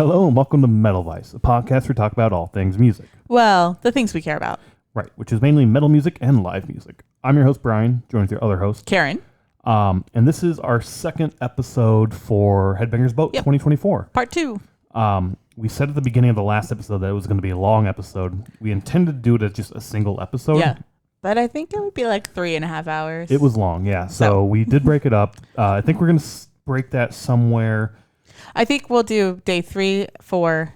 Hello and welcome to Metal Vice, a podcast where we talk about all things music. Well, the things we care about. Right, which is mainly metal music and live music. I'm your host, Brian, joined with your other host, Karen. And this is our second episode for Headbangers Boat 2024. Part 2. We said at the beginning of the last episode that it was going to be a long episode. We intended to do it as just a single episode. Yeah. But I think it would be like 3.5 hours. It was long, yeah. So we did break it up. I think we're going to break that somewhere. I think we'll do day 3, 4,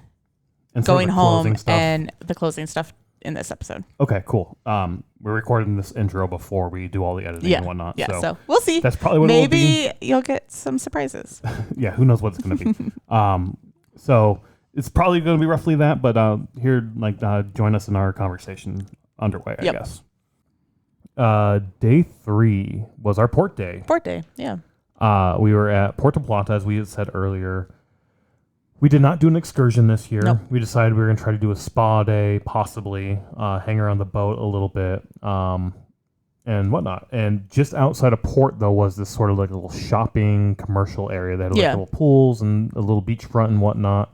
and going home, and the closing stuff in this episode. Okay, cool. We're recording this intro before we do all the editing and whatnot. Yeah, so we'll see. That's probably what maybe you'll get some surprises. Yeah, who knows what it's going to be. So it's probably going to be roughly that, but join us in our conversation underway, I guess. Day 3 was our port day. Port day, yeah. We were at Puerto Plata, as we had said earlier. We did not do an excursion this year. Nope. We decided we were going to try to do a spa day, possibly, hang around the boat a little bit, and whatnot. And just outside of port, though, was this sort of like a little shopping commercial area that had like little pools and a little beachfront and whatnot.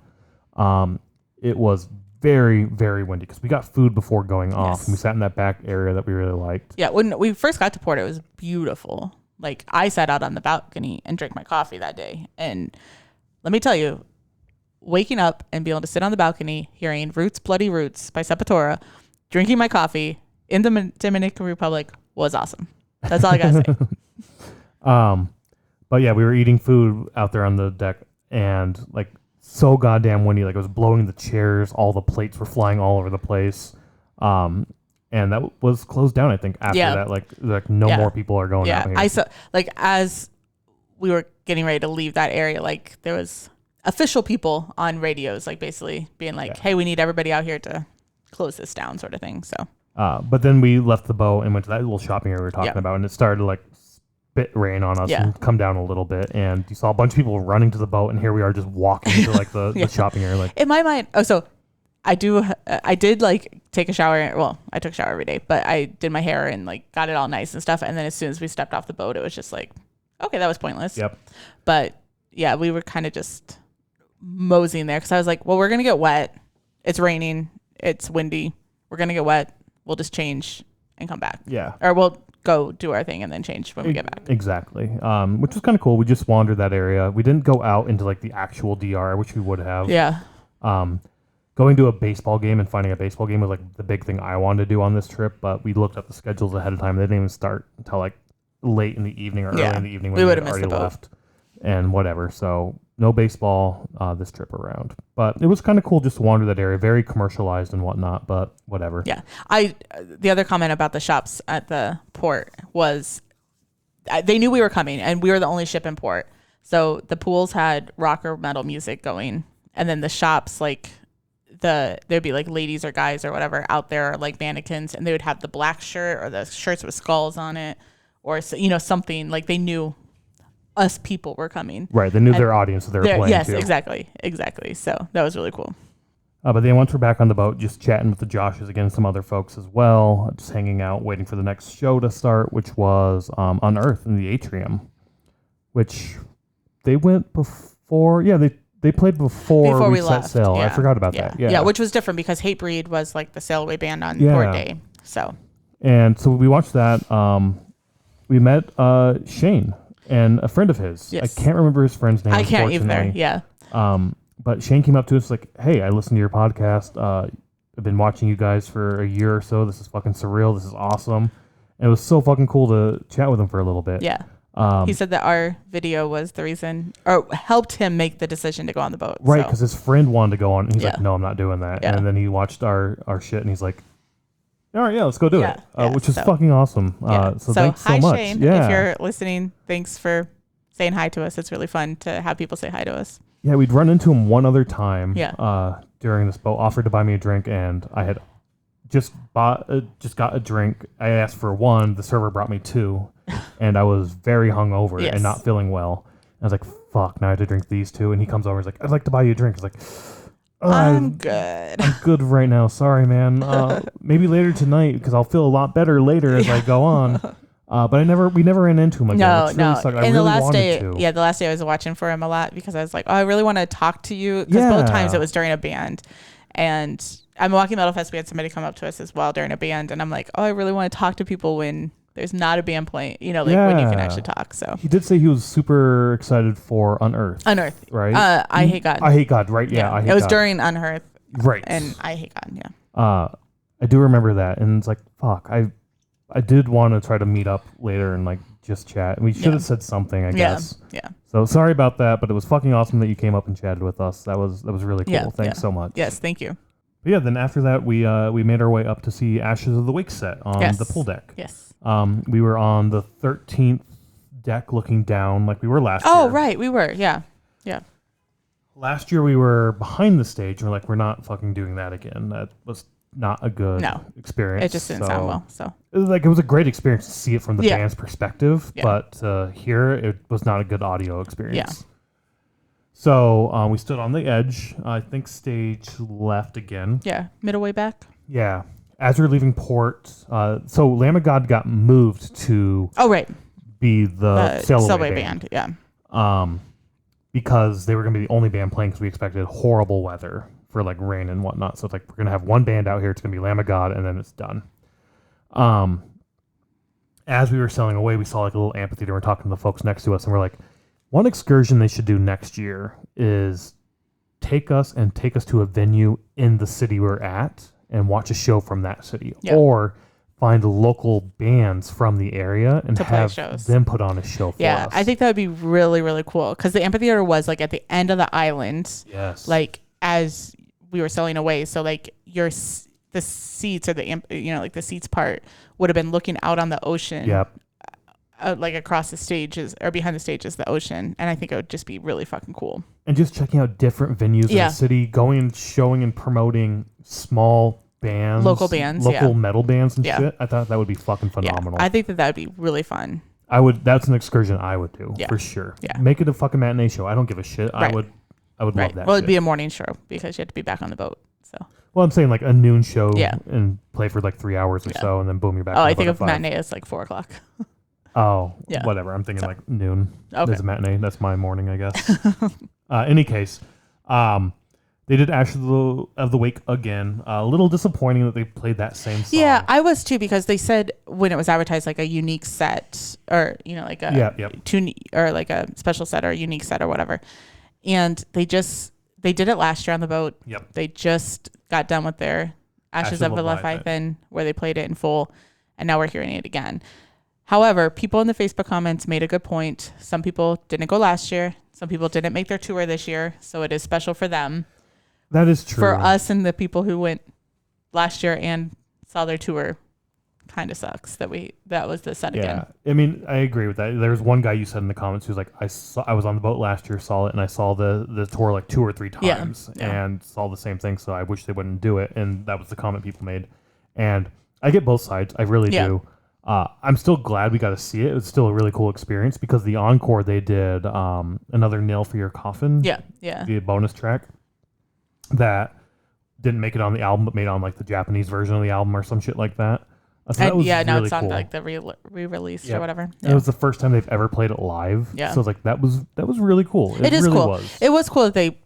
It was very, very windy because we got food before going off, and we sat in that back area that we really liked. Yeah, when we first got to port, it was beautiful. Like, I sat out on the balcony and drank my coffee that day. And let me tell you, waking up and being able to sit on the balcony, hearing Roots, Bloody Roots by Sepultura, drinking my coffee in the Dominican Republic was awesome. That's all I got to say. But yeah, we were eating food out there on the deck and like so goddamn windy. Like it was blowing the chairs. All the plates were flying all over the place. And that was closed down, I think, after that. Like no more people are going out here. I saw, like, as we were getting ready to leave that area, like, there was official people on radios, like, basically being like, hey, we need everybody out here to close this down, sort of thing. So, but then we left the boat and went to that little shopping area we were talking about, and it started to, like, spit rain on us and come down a little bit. And you saw a bunch of people running to the boat, and here we are just walking to, like, the shopping area. Like, in my mind, I did like take a shower. Well, I took a shower every day, but I did my hair and like got it all nice and stuff. And then as soon as we stepped off the boat, it was just like, okay, that was pointless. Yep. But yeah, we were kind of just moseying there because I was like, well, we're going to get wet. It's raining. It's windy. We're going to get wet. We'll just change and come back. Yeah. Or we'll go do our thing and then change when we get back. Exactly. Which was kind of cool. We just wandered that area. We didn't go out into like the actual DR, which we would have. Yeah. Going to a baseball game and finding a baseball game was like the big thing I wanted to do on this trip, but we looked up the schedules ahead of time. They didn't even start until like late in the evening or early in the evening when we had already left and whatever. So no baseball this trip around, but it was kind of cool just to wander that area. Very commercialized and whatnot, but whatever. Yeah. The other comment about the shops at the port was they knew we were coming and we were the only ship in port. So the pools had rock or metal music going, and then the shops, like, there'd be like ladies or guys or whatever out there, like mannequins, and they would have the black shirt or the shirts with skulls on it, or something like they knew us people were coming. Right, they knew their audience that they were playing. Yes, too. exactly. So that was really cool. But then once we're back on the boat, just chatting with the Joshes again, some other folks as well, just hanging out, waiting for the next show to start, which was on Earth in the Atrium, which they went before. Yeah, They played before we set sail. Yeah. I forgot about that. Yeah, which was different because Hatebreed was like the sailaway band on port day. So we watched that. We met Shane and a friend of his. Yes. I can't remember his friend's name. I can't either. Yeah. But Shane came up to us like, "Hey, I listened to your podcast. I've been watching you guys for a year or so. This is fucking surreal. This is awesome." And it was so fucking cool to chat with him for a little bit. Yeah. He said that our video was the reason, or helped him make the decision to go on the boat. Right, because his friend wanted to go on, and he's like, no, I'm not doing that. Yeah. And then he watched our shit, and he's like, all right, let's go do it, which is fucking awesome. So thanks so much. Shane, if you're listening, thanks for saying hi to us. It's really fun to have people say hi to us. Yeah, we'd run into him one other time during this boat, offered to buy me a drink, and I had just got a drink. I asked for one. The server brought me two, and I was very hungover and not feeling well. I was like, fuck, now I have to drink these two. And he comes over and he's like, I'd like to buy you a drink. I was like, I'm good. I'm good right now. Sorry, man. Maybe later tonight because I'll feel a lot better later as I go on. But we never ran into him again. No, Which really no. sucked. I And really the last wanted day, to. the last day I was watching for him a lot because I was like, oh, I really want to talk to you. Because both times it was during a band. And I'm Milwaukee Metal Fest. We had somebody come up to us as well during a band. And I'm like, oh, I really want to talk to people when there's not a band playing, when you can actually talk. So he did say he was super excited for Unearthed. Unearthed. Right? I Hate God. I Hate God, right? Yeah, I Hate it was God. during Unearthed. Right. And I Hate God, yeah. I do remember that. And it's like, fuck, I did want to try to meet up later and like just chat. We should have said something, I guess. Yeah. So sorry about that, but it was fucking awesome that you came up and chatted with us. That was really cool. Yeah, Thanks so much. Yes, thank you. But yeah, then after that, we made our way up to see Ashes of the Wake set on the pool deck. Yes. We were on the 13th deck looking down like we were last year. Oh, right. We were. Yeah. Yeah. Last year we were behind the stage. We're like, we're not fucking doing that again. That was not a good experience. It just didn't sound well. So it was a great experience to see it from the band's perspective, Yeah. but here it was not a good audio experience. Yeah. So we stood on the edge. I think stage left again. yeah, middle way back. Yeah. As we were leaving port, so Lamb of God got moved to Oh, right. be the Sail Away band. Yeah. Because they were going to be the only band playing because we expected horrible weather for like rain and whatnot. So it's like, we're going to have one band out here. It's going to be Lamb of God, and then it's done. As we were sailing away, we saw like a little amphitheater. We're talking to the folks next to us, and we're like, one excursion they should do next year is take us to a venue in the city we're at and watch a show from that city. Yeah. Or find local bands from the area and To play have shows. them put on a show for us. I think that would be really, really cool because the amphitheater was like at the end of the island. Yes. Like as we were sailing away. So like the seats or like the seats part would have been looking out on the ocean. Yep. Like across the stages or behind the stage is the ocean. And I think it would just be really fucking cool. And just checking out different venues in the city, going, showing and promoting small bands, Local bands, local metal bands and Yeah. shit. I thought that would be fucking phenomenal. Yeah. I think that would be really fun. That's an excursion I would do Yeah. for sure. Yeah. Make it a fucking matinee show. I don't give a shit. Right. I would love that. Well, shit. it'd be a morning show because you had to be back on the boat. So. Well, I'm saying like a noon show Yeah. and play for like 3 hours or so, and then boom, you're back. Oh, on the I think boat of at 5. matinee as like 4:00. Oh, Yeah. whatever. I'm thinking like noon. Okay. There's a matinee. That's my morning, I guess. Any case, they did Ashes of the Wake again. A little disappointing that they played that same song. Yeah, I was too because they said when it was advertised like a unique set or like a tune or like a special set or a unique set or whatever, and they did it last year on the boat. Yep. They just got done with their Ashes of Leviathan where they played it in full, and now we're hearing it again. However, people in the Facebook comments made a good point. Some people didn't go last year. Some people didn't make their tour this year, so it is special for them. That is true. For us and the people who went last year and saw their tour, kind of sucks that was the set again. I mean, I agree with that. There's one guy you said in the comments who's like, I was on the boat last year, saw it, and I saw the tour like 2 or 3 times and saw the same thing. So I wish they wouldn't do it. And that was the comment people made. And I get both sides. I really do. I'm still glad we got to see it. It was still a really cool experience because the encore they did another Nail for Your Coffin. Yeah. The bonus track that didn't make it on the album, but made on like the Japanese version of the album or some shit like that. So that was now really it's on cool. like the re-release or whatever. It was the first time they've ever played it live. Yeah. So I was like, that was really cool. It is really cool. Was. It was cool that they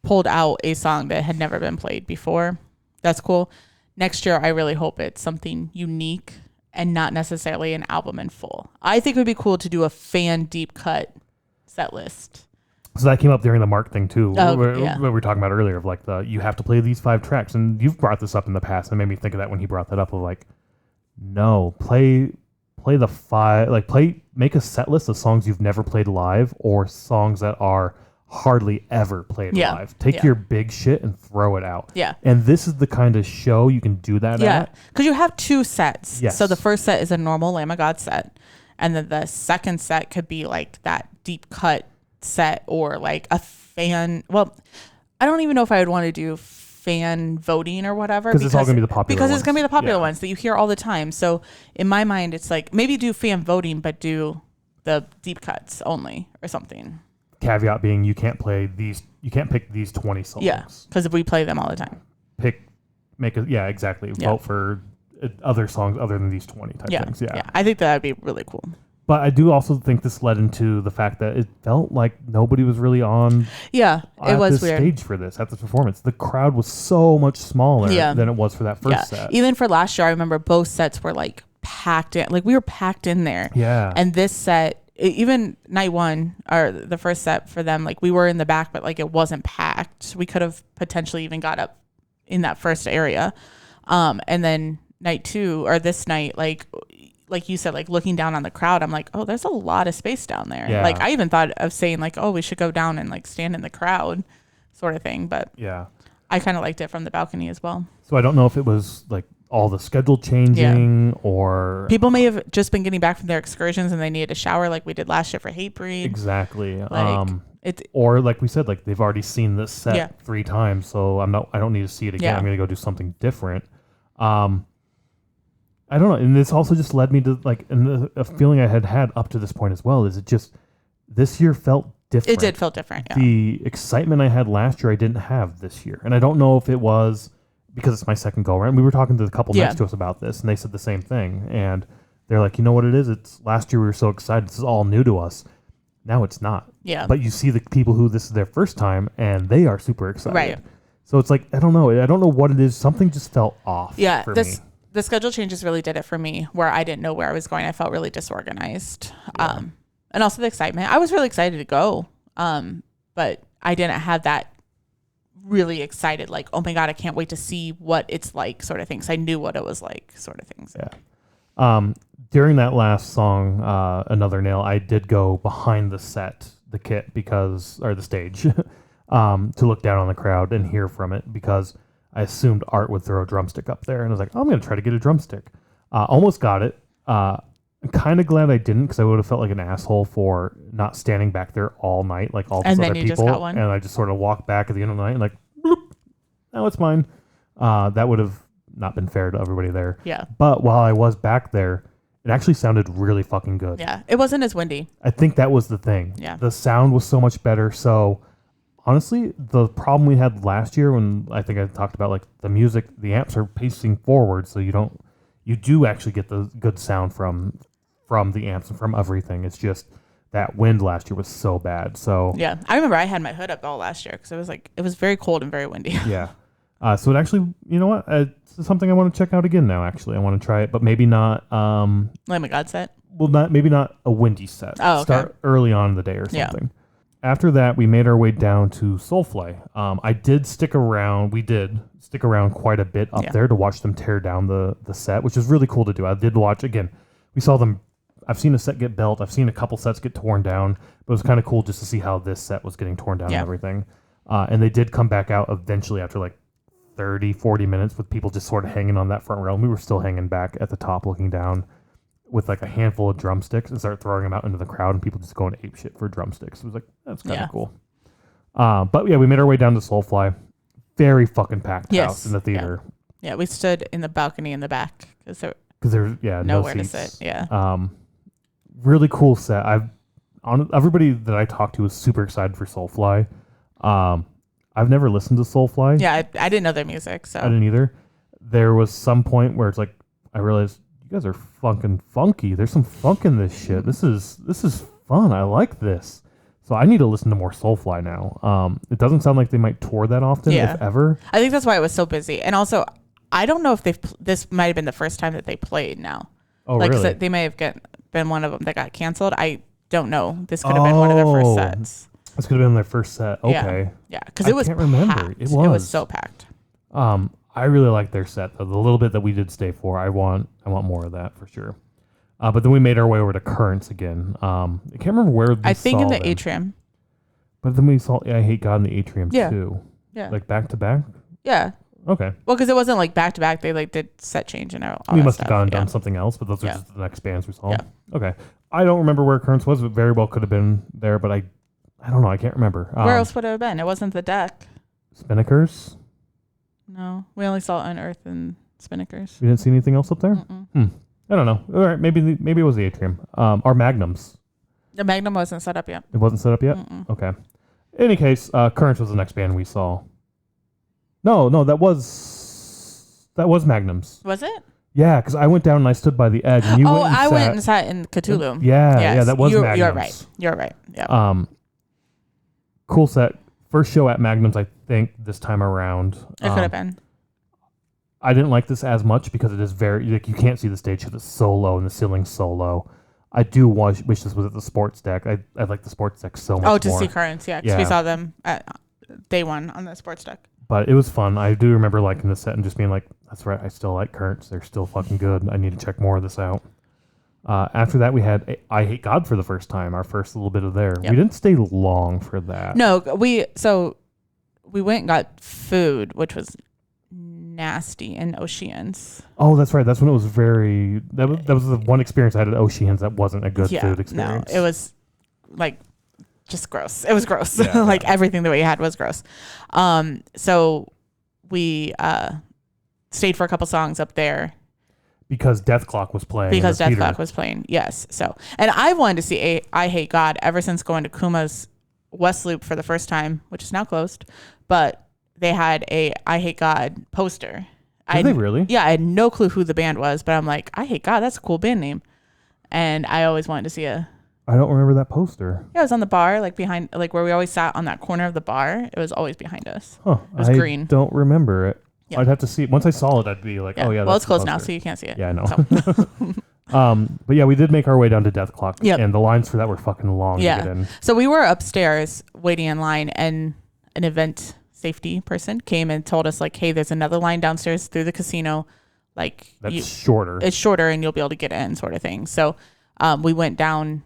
pulled out a song that had never been played before. That's cool. Next year, I really hope it's something unique and not necessarily an album in full. I think it would be cool to do a fan deep cut set list. So that came up during the Mark thing too. Oh, what yeah. we were talking about earlier of like you have to play these 5 tracks, and you've brought this up in the past, and it made me think of that when he brought that up of like, no, play the 5, like make a set list of songs you've never played live or songs that are hardly ever played live. Take your big shit and throw it out. Yeah. And this is the kind of show you can do that at. Because you have 2 sets. Yes. So the first set is a normal Lamb of God set. And then the second set could be like that deep cut set or like a fan. Well, I don't even know if I would want to do fan voting or whatever. Because it's all going to be the popular Because ones. it's going to be the popular ones that you hear all the time. So in my mind, it's like maybe do fan voting, but do the deep cuts only or something. Caveat being you can't pick these 20 songs. Yeah, because we play them all the time. Exactly. Yeah. Vote for other songs other than these 20 type things. Yeah. I think that would be really cool. But I do also think this led into the fact that it felt like nobody was really on it was this weird. stage for this, at this performance. The crowd was so much smaller than it was for that first set. Even for last year, I remember both sets were like packed in. Like we were packed in there. Yeah. And this set, even night one or the first set for them, like we were in the back, but like it wasn't packed. We could have potentially even got up in that first area. And then night two or this night, like you said, like looking down on the crowd, I'm like, oh, there's a lot of space down there. Yeah. Like I even thought of saying like, oh, we should go down and like stand in the crowd sort of thing. But yeah, I kind of liked it from the balcony as well. So I don't know if it was like all the schedule changing or people may have just been getting back from their excursions and they needed a shower like we did last year for Hatebreed. Exactly. Like, or like we said, like they've already seen this set 3 times, so I don't need to see it again. I'm going to go do something different. I don't know. And this also just led me to like a feeling I had up to this point as well, is it just this year felt different. It did feel different. Yeah. The excitement I had last year, I didn't have this year. And I don't know if it was because it's my second go around. We were talking to the couple next to us about this, and they said the same thing. And they're like, you know what it is? It's last year we were so excited. This is all new to us. Now it's not. Yeah. But you see the people who this is their first time, and they are super excited. Right. So it's like, I don't know. I don't know what it is. Something just felt off for me. The schedule changes really did it for me, where I didn't know where I was going. I felt really disorganized. Yeah. And also the excitement. I was really excited to go, but I didn't have that really excited, like, oh my God, I can't wait to see what it's like sort of thing. So I knew what it was like sort of things. Yeah. During that last song, Another Nail, I did go behind the set, the stage, to look down on the crowd and hear from it, because I assumed Art would throw a drumstick up there, and I was like, oh, I'm going to try to get a drumstick. Almost got it. I'm kind of glad I didn't, because I would have felt like an asshole for not standing back there all night, like all these other people. Just got one. And I just sort of walked back at the end of the night and like, bloop, now it's mine. That would have not been fair to everybody there. Yeah. But while I was back there, it actually sounded really fucking good. Yeah. It wasn't as windy. I think that was the thing. Yeah. The sound was so much better. So honestly, the problem we had last year, when I think I talked about like the music, the amps are pacing forward, so you do actually get the good sound from the amps and from everything. It's just that wind last year was so bad. So yeah, I remember I had my hood up all last year because it was very cold and very windy. Yeah. So it actually, you know what? It's something I want to check out again now. Actually, I want to try it, but maybe not. Lamb of God set. Well, maybe not a windy set. Oh, okay. Start early on in the day or something. Yeah. After that, we made our way down to Soulfly. I did stick around. We did stick around quite a bit up there to watch them tear down the set, which is really cool to do. I did watch again. We saw them. I've seen a set get built. I've seen a couple sets get torn down, but it was kind of cool just to see how this set was getting torn down and everything. And they did come back out eventually after like 30, 40 minutes with people just sort of hanging on that front row. And we were still hanging back at the top looking down with like a handful of drumsticks and start throwing them out into the crowd, and people just going ape shit for drumsticks. It was like, that's kind of cool. But yeah, we made our way down to Soulfly. Very fucking packed house in the theater. Yeah, we stood in the balcony in the back because there's nowhere no to seats. sit. Yeah. Really cool set. Everybody that I talked to was super excited for Soulfly. I've never listened to Soulfly. Yeah, I didn't know their music, so I didn't either. There was some point where it's like I realized you guys are fucking funky. There's some funk in this shit. This is fun. I like this. So I need to listen to more Soulfly now. It doesn't sound like they might tour that often, if ever. I think that's why it was so busy. And also, I don't know if this might have been the first time that they played now. Oh, really? Like, they may have been one of them that got canceled. I don't know. This could have been one of their first sets. This could have been their first set. Okay. Yeah, because it was I can't remember. Packed. It was so packed. I really like their set. The little bit that we did stay for, I want more of that for sure. But then we made our way over to Currents again. I can't remember where we I think saw in the them. atrium. But then we saw I Hate God in the atrium too. Yeah. Like back to back? Yeah. Okay. Well, because it wasn't like back to back. They like did set change and all We that must stuff. have gone and done something else, but those are just the next bands we saw. Yeah. Okay. I don't remember where Currents was. It very well could have been there, but I don't know. I can't remember. Where else would it have been? It wasn't the deck. Spinnakers? No. We only saw Unearth and Spinnakers. You didn't see anything else up there? Mm-mm. I don't know. All right, maybe it was the atrium. Or Magnums. The Magnum wasn't set up yet. It wasn't set up yet? Mm-mm. Okay. In any case, Currents was the next band we saw. No, that was Magnums. Was it? Yeah, because I went down and I stood by the edge, and you went and sat in Cthulhu. Yeah, that was You're Magnums. right. You're right. Yeah. Cool set. First show at Magnums, I think, this time around. It could have been. I didn't like this as much because it is very, like, you can't see the stage because it's so low and the ceiling's so low. I do wish this was at the sports deck. I like the sports deck so much more. Oh, to see currents, yeah. Because we saw them at day one on the sports deck. But it was fun. I do remember liking the set and just being like, that's right, I still like currents. They're still fucking good. I need to check more of this out. After that, we had I Hate God for the first time, our first little bit of there. Yep. We didn't stay long for that. No, we went and got food, which was nasty in Oceans. Oh, that's right. That's when it was very... That was the one experience I had at Oceans that wasn't a good food experience. No, it was like just gross. It was gross. Yeah, like everything that we had was gross. So we stayed for a couple songs up there. Because Death Clock was playing. Because Death Clock was playing, yes. So, and I wanted to see I Hate God ever since going to Kuma's West Loop for the first time, which is now closed. But they had a I Hate God poster. Did they really? Yeah, I had no clue who the band was, but I'm like, I Hate God, that's a cool band name. And I always wanted to see I don't remember that poster. Yeah, it was on the bar, like behind, like where we always sat on that corner of the bar. It was always behind us. Huh. It was green. I don't remember it. Yeah. I'd have to see it. Once I saw it, I'd be like, oh yeah, well, it's closed now, so you can't see it. Yeah, I know. So. But yeah, we did make our way down to Death Clock. Yep. And the lines for that were fucking long to get in. So we were upstairs waiting in line, and an event safety person came and told us, like, hey, there's another line downstairs through the casino. Like, that's shorter. It's shorter, and you'll be able to get in, sort of thing. So we went down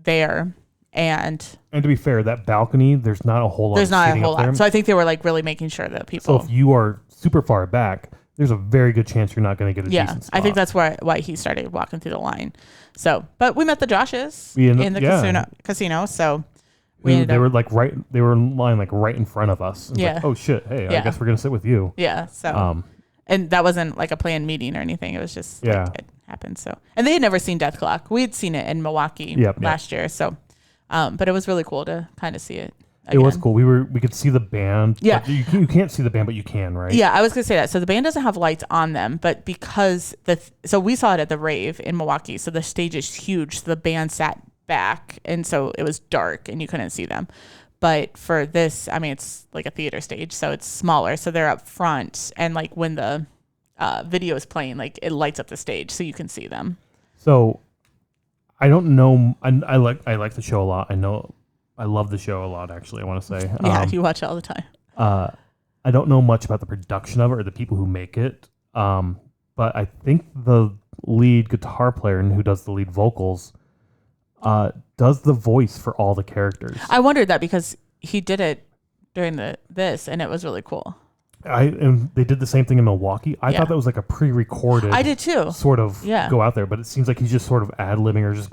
there. And to be fair, that balcony, there's not a whole lot. There's not a whole lot. So I think they were like really making sure that people. So if you are super far back, there's a very good chance you're not going to get a decent spot. I think that's why he started walking through the line. So, but we met the Joshes in the casino. So they were like they were in line like right in front of us. Like, oh shit! Hey, I guess we're gonna sit with you. Yeah. So, and that wasn't like a planned meeting or anything. It was just like, it happened. So, and they had never seen Death Clock. We had seen it in Milwaukee last year. So. But it was really cool to kind of see it again. It was cool. We could see the band. Yeah. You can't see the band, but you can, right? Yeah, I was going to say that. So the band doesn't have lights on them, but because so we saw it at the rave in Milwaukee. So the stage is huge. So the band sat back, and so it was dark and you couldn't see them. But for this, I mean, it's like a theater stage, so it's smaller. So they're up front, and like when the video is playing, like it lights up the stage so you can see them. So I don't know. I like the show a lot. I love the show a lot. Actually, I want to say. Yeah, you watch it all the time. I don't know much about the production of it or the people who make it. But I think the lead guitar player and who does the lead vocals does the voice for all the characters. I wondered that because he did it during this, and it was really cool. And they did the same thing in Milwaukee. I thought that was like a pre-recorded. I did too. Sort of go out there, but it seems like he's just sort of ad-libbing or just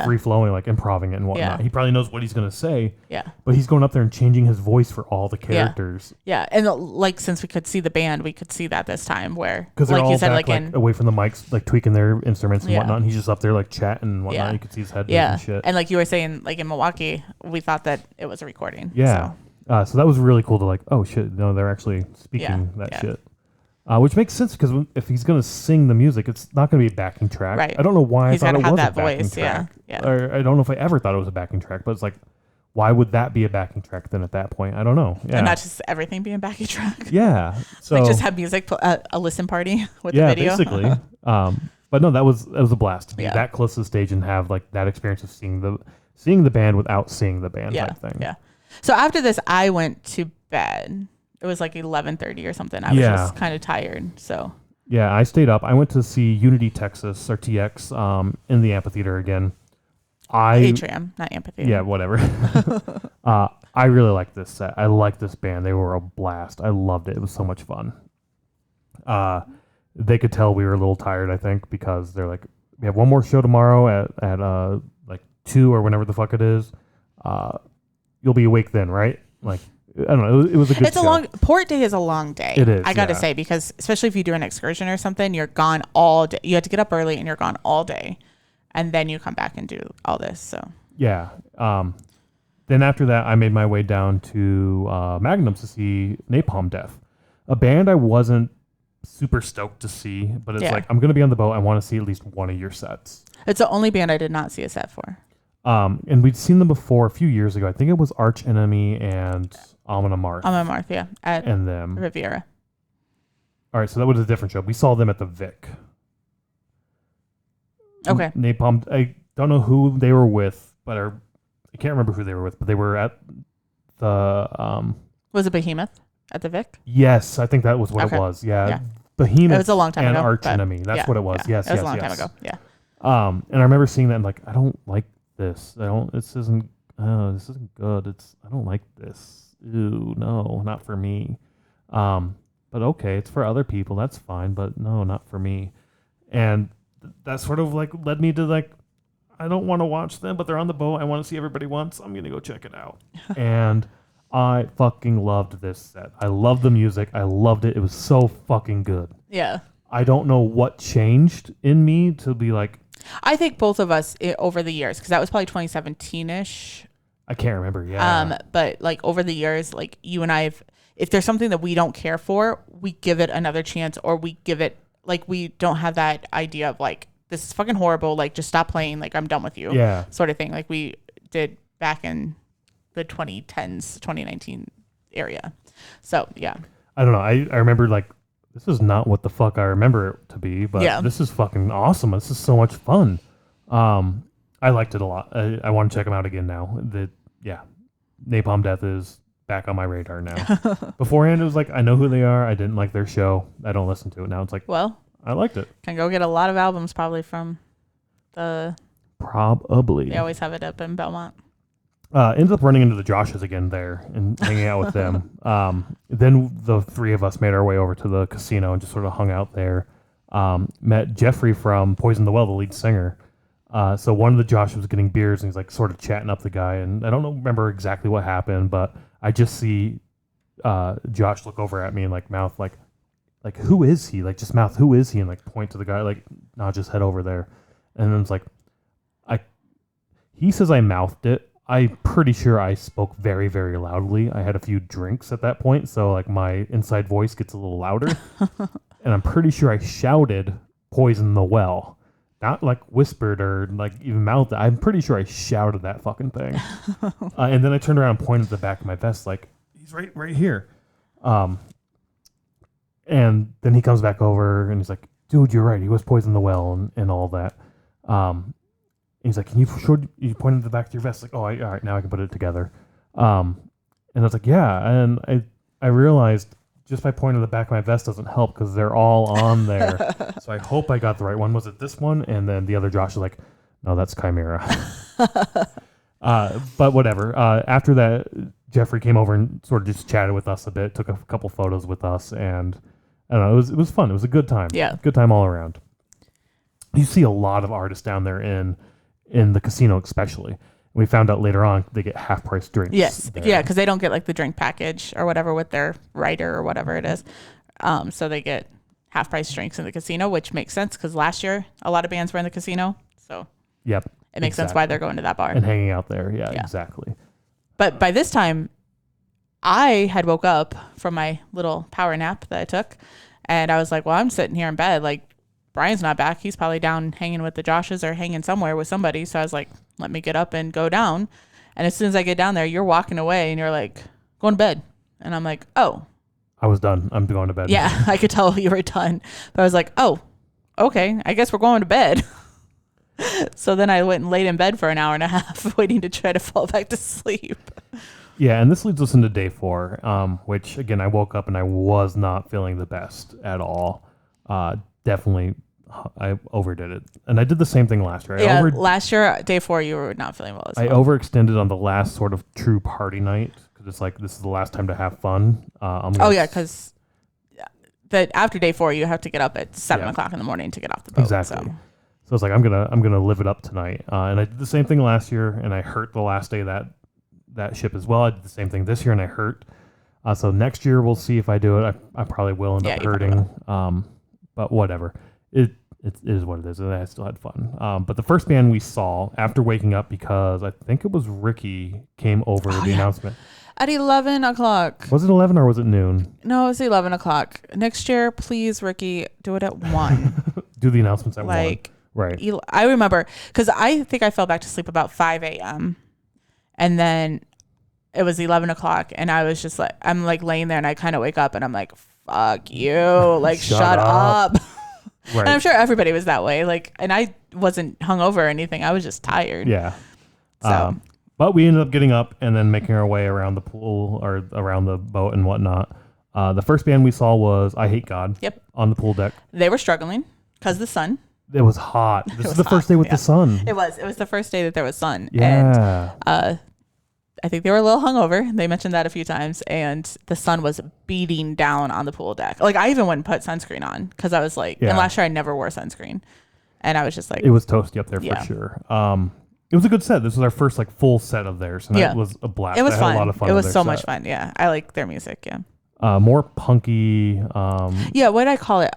free-flowing, like improving it and whatnot. He probably knows what he's going to say. Yeah. But he's going up there and changing his voice for all the characters. Yeah. And like since we could see the band, we could see that this time where because they're all you said, back, like away from the mics, like tweaking their instruments and whatnot. And he's just up there like chatting and whatnot. You could see his head and shit. And like you were saying, like in Milwaukee, we thought that it was a recording. Yeah. So that was really cool to like, oh shit, no, they're actually speaking shit. Which makes sense because if he's going to sing the music, it's not going to be a backing track. Right. I don't know why he's I thought it was that a backing voice. track. Yeah. Or I don't know if I ever thought it was a backing track, but it's like, why would that be a backing track then at that point? I don't know. Yeah. And not just everything being backing track. Yeah. So like just have music, a listen party with the video. Yeah, basically. But no, that was a blast to be that close to the stage and have like that experience of seeing the band without seeing the band type thing. Yeah. So after this, I went to bed. It was like 11:30 or something. I was just kind of tired. So yeah, I stayed up. I went to see Unity Texas or TX in the amphitheater again. Atrium, not amphitheater. Yeah, whatever. I really liked this set. I liked this band. They were a blast. I loved it. It was so much fun. They could tell we were a little tired, I think, because they're like, we have one more show tomorrow at like 2 or whenever the fuck it is. You'll be awake then, right? Like, I don't know. It was a good show. Port day is a long day. It is. I got to say, because especially if you do an excursion or something, you're gone all day. You have to get up early and you're gone all day. And then you come back and do all this. So yeah. Then after that, I made my way down to Magnum's to see Napalm Death, a band I wasn't super stoked to see, but it's Yeah. like I'm gonna be on the boat. I want to see at least one of your sets. It's the only band I did not see a set for. And we'd seen them before a few years ago. I think it was Arch Enemy and Amon Amarth. I'm a Marth, yeah, at And them. Riviera. All right, so that was a different show. We saw them at the Vic. Okay. Napalm. I don't know who they were with, but I can't remember who they were with. But they were at the. Was it Behemoth at the Vic? Yes, I think that was what Okay. it was. Yeah, Yeah. Behemoth. It was a long time and ago, Arch but Enemy. That's yeah, what it was. yeah. Yes, It was yes, a long yes. time ago. Yeah. And I remember seeing that and like, I don't like this. This isn't. This isn't good. I don't like this. Ooh, no, not for me. But okay, it's for other people. That's fine. But no, not for me. And that sort of like led me to like, I don't want to watch them, but they're on the boat. I want to see everybody once. I'm gonna go check it out. And I fucking loved this set. I loved the music. I loved it. It was so fucking good. Yeah. I don't know what changed in me to be like. I think both of us over the years, because that was probably 2017-ish. I can't remember. Yeah. But like over the years, like you and I, if there's something that we don't care for, we give it another chance, or we give it like we don't have that idea of like this is fucking horrible. Like just stop playing. Like I'm done with you. Yeah. Sort of thing. Like we did back in the 2010s, 2019 area. So yeah. I don't know. I remember like this is not what the fuck I remember it to be, but Yeah. this is fucking awesome. This is so much fun. I liked it a lot. I want to check them out again now. Napalm Death is back on my radar now. Beforehand, it was like I know who they are. I didn't like their show. I don't listen to it now. It's like, Well, I liked it. can go get a lot of albums probably from the. Probably. They always have it up in Belmont. Ended up running into the Joshes again there and hanging out with them. Then the three of us made our way over to the casino and just sort of hung out there. Met Jeffrey from Poison the Well, the lead singer. So one of the Josh was getting beers and he's like sort of chatting up the guy. And I don't remember exactly what happened, but I just see Josh look over at me and like mouth like who is he? Like just mouth who is he? And like point to the guy, like nod his head over there. And then it's like he says I mouthed it. I'm pretty sure I spoke very, very loudly. I had a few drinks at that point, so like my inside voice gets a little louder. And I'm pretty sure I shouted "Poison the Well," not like whispered or like even mouthed it. I'm pretty sure I shouted that fucking thing. And then I turned around and pointed at the back of my vest, like he's right here. And then he comes back over and he's like, "Dude, you're right. He was Poison the Well and all that." He's like, "Can you you pointed to the back of your vest?" Like, "Oh, all right, now I can put it together." And I was like, "Yeah." And I realized just by pointing to the back of my vest doesn't help because they're all on there. So I hope I got the right one. Was it this one? And then the other Josh is like, "No, that's Chimera." But whatever. After that, Jeffrey came over and sort of just chatted with us a bit, took a couple photos with us, and I don't know, it was fun. It was a good time. Yeah. Good time all around. You see a lot of artists down there in the casino especially. We found out later on they get half price drinks. Yes. there. Yeah, because they don't get like the drink package or whatever with their rider or whatever it is. So they get half price drinks in the casino, which makes sense because last year a lot of bands were in the casino. So Yep. it makes sense why they're going to that bar. And hanging out there. Yeah, Yeah. exactly. But by this time, I had woke up from my little power nap that I took, and I was like, well, I'm sitting here in bed. Like, Brian's not back. He's probably down hanging with the Joshes or hanging somewhere with somebody. So I was like, let me get up and go down. And as soon as I get down there, you're walking away and you're like, going to bed. And I'm like, oh. I was done. I'm going to bed. Yeah, I could tell you were done. But I was like, oh, okay. I guess we're going to bed. So then I went and laid in bed for an hour and a half waiting to try to fall back to sleep. Yeah, and this leads us into day 4, which, again, I woke up and I was not feeling the best at all. Definitely, I overdid it. And I did the same thing last year. Last year, day 4, you were not feeling well as well. I overextended on the last sort of true party night because it's like this is the last time to have fun. Because after day 4, you have to get up at 7 Yeah. o'clock in the morning to get off the boat. Exactly. So it's like I'm gonna live it up tonight. And I did the same thing last year, and I hurt the last day of that ship as well. I did the same thing this year, and I hurt. So next year we'll see if I do it. I probably will end up hurting. But whatever. It is what it is. And I still had fun. But the first band we saw after waking up, because I think it was Ricky came over the announcement. At 11 o'clock. Was it 11 or was it noon? No, it was 11 o'clock. Next year, please, Ricky, do it at 1. Do the announcements at 1. Like, right. I remember, because I think I fell back to sleep about 5 a.m. And then it was 11 o'clock. And I was just like, I'm like laying there and I kind of wake up and I'm like, fuck you. Like, shut up. Right. And I'm sure everybody was that way. Like, and I wasn't hungover or anything. I was just tired. Yeah. So. But we ended up getting up and then making our way around the pool or around the boat and whatnot. The first band we saw was I Hate God. Yep. On the pool deck. They were struggling because of the sun. It was hot. This is the hot, first day with the sun. It was the first day that there was sun. Yeah. And I think they were a little hungover. They mentioned that a few times. And the sun was beating down on the pool deck. Like, I even went and put sunscreen on because I was like, and last year I never wore sunscreen. And I was just like. It was toasty up there for sure. It was a good set. This was our first like full set of theirs. And it was a blast. It was fun. Had a lot of fun. It was so much fun. Yeah. I like their music. Yeah. More punky. Yeah. What did I call it?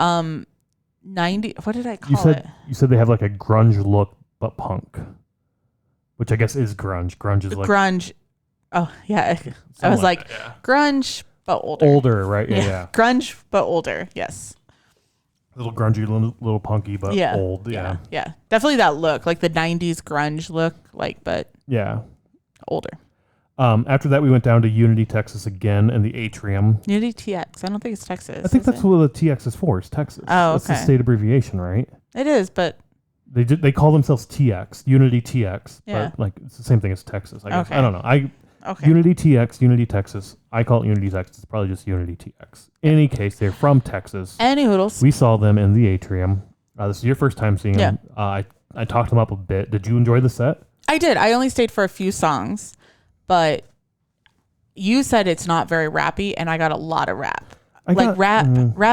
90. What did I call it? You said they have like a grunge look, but punk, which I guess is grunge. Grunge is like grunge. Oh yeah. I was like grunge, but older. Older, right? Yeah. Grunge, but older. Yes. Little grungy, little punky, but old. Yeah. Definitely that look, like the 90s grunge look, like, but older. After that, we went down to Unity, Texas again in the atrium. Unity TX. I don't think it's Texas. I think that's what the TX is for. Is Texas. Oh, okay. That's the state abbreviation, right? It is, but they call themselves TX, Unity TX. Yeah. But like it's the same thing as Texas. I guess. Okay. I don't know. Okay. Unity TX, Unity Texas. I call it Unity Texas. It's probably just Unity TX. In any case, they're from Texas. Any hoodles. We saw them in the atrium. This is your first time seeing them. I talked them up a bit. Did you enjoy the set? I did. I only stayed for a few songs, but you said it's not very rappy, and I got a lot of rap. Rap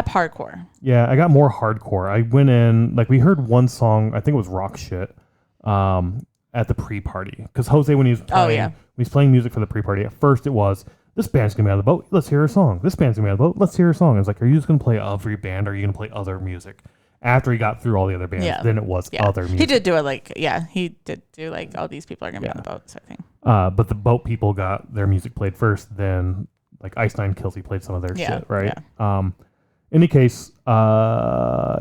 hardcore. Yeah, I got more hardcore. I went in, like, we heard one song, I think it was Rock Shit, at the pre-party. Because Jose, when he was playing music for the pre-party, at first it was, this band's going to be on the boat, let's hear a song. This band's going to be on the boat, let's hear a song. I was like, are you just going to play every band, or are you going to play other music? After he got through all the other bands, then it was other music. He did do it he did do like, oh, these people are going to be on the boat, sort of thing. But the boat people got their music played first, then like Ice Nine Kills, he played some of their shit, right? Yeah. In any case, I'm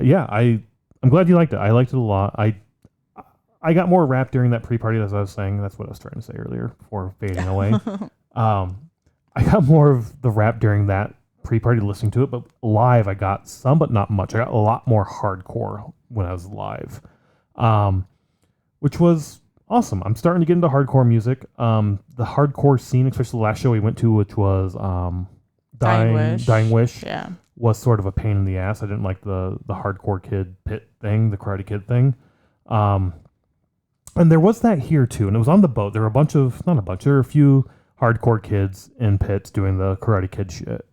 glad you liked it. I liked it a lot. I got more rap during that pre-party, as I was saying. That's what I was trying to say earlier before fading away. I got more of the rap during that pre-party listening to it, but live I got some, but not much. I got a lot more hardcore when I was live, which was awesome. I'm starting to get into hardcore music. The hardcore scene, especially the last show we went to, which was Dying Wish, was sort of a pain in the ass. I didn't like the hardcore kid pit thing, the Karate Kid thing. And there was that here too, and it was on the boat. There were there were a few hardcore kids in pits doing the Karate Kid shit.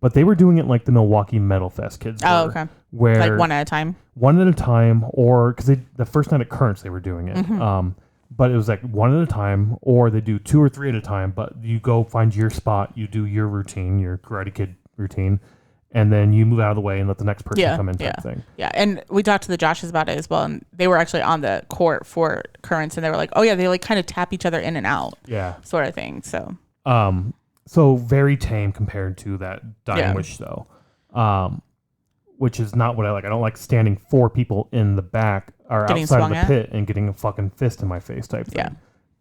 But they were doing it like the Milwaukee Metal Fest kids were. Oh, okay. Where like one at a time? One at a time, or because the first night at Currents they were doing it. Mm-hmm. But it was like one at a time, or they do 2 or 3 at a time, but you go find your spot, you do your routine, your Karate Kid routine, and then you move out of the way and let the next person come in type thing. Yeah, and we talked to the Joshes about it as well, and they were actually on the court for Currents, and they were like, oh yeah, they like kind of tap each other in and out. Yeah. Sort of thing, so. So very tame compared to that Dying Wish though. Which is not what I like. I don't like standing 4 people in the back or getting outside of the pit and getting a fucking fist in my face type thing. Yeah.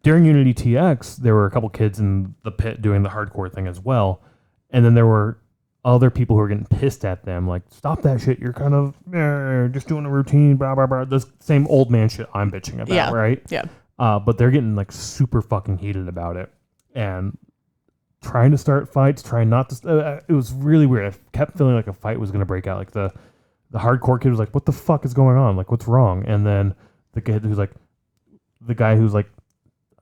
During Unity TX, there were a couple kids in the pit doing the hardcore thing as well. And then there were other people who were getting pissed at them, like, stop that shit. You're kind of just doing a routine, blah, blah, blah. The same old man shit I'm bitching about, right? Yeah. But they're getting like super fucking heated about it. And trying to start fights, trying not to. It was really weird. I kept feeling like a fight was going to break out. Like the hardcore kid was like, "What the fuck is going on? Like, what's wrong?" And then the guy who's like,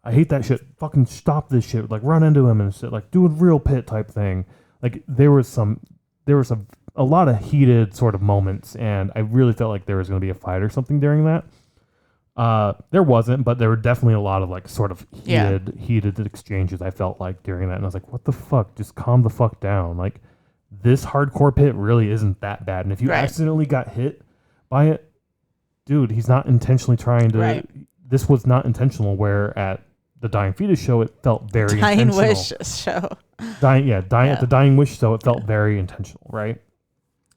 "I hate that shit. Fucking stop this shit." Like, run into him and shit. Like, do a real pit type thing. Like, there was a lot of heated sort of moments, and I really felt like there was going to be a fight or something during that. There wasn't, but there were definitely a lot of like sort of heated exchanges I felt like during that. And I was like, what the fuck? Just calm the fuck down. Like, this hardcore pit really isn't that bad. And if you accidentally got hit by it, dude, he's not intentionally trying to, this was not intentional, where at the Dying Fetus show, it felt very Dying intentional. Wish show. Dying Yeah. at the Dying Wish show, it felt very intentional, right?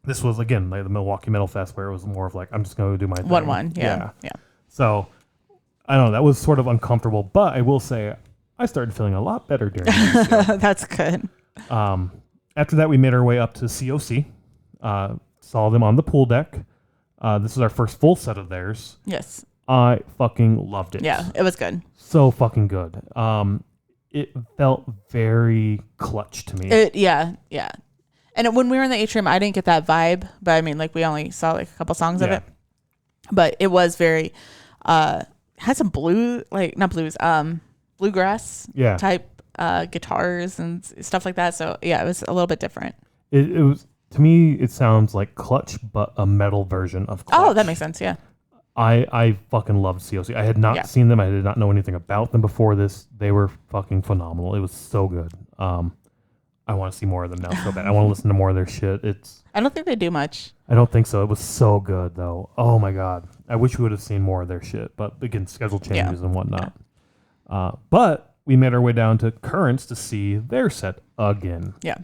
This was again like the Milwaukee Metal Fest, where it was more of like, I'm just going to do my thing. One. Yeah. So I don't know. That was sort of uncomfortable, but I will say I started feeling a lot better during this show. That's good. After that, we made our way up to COC. Saw them on the pool deck. This was our first full set of theirs. Yes. I fucking loved it. Yeah, it was good. So fucking good. It felt very clutch to me. Yeah. And when we were in the atrium, I didn't get that vibe, but I mean, like, we only saw like a couple songs of it, but it was very, had some not blues, bluegrass type guitars and stuff like that. So yeah, it was a little bit different. It was, to me, it sounds like Clutch, but a metal version of Clutch. Oh, that makes sense. Yeah. I fucking loved COC. I had not seen them. I did not know anything about them before this. They were fucking phenomenal. It was so good. I want to see more of them now so bad. I want to listen to more of their shit. I don't think they do much. I don't think so. It was so good though. Oh my God. I wish we would have seen more of their shit, but again, schedule changes and whatnot. But we made our way down to Currents to see their set again. Yeah.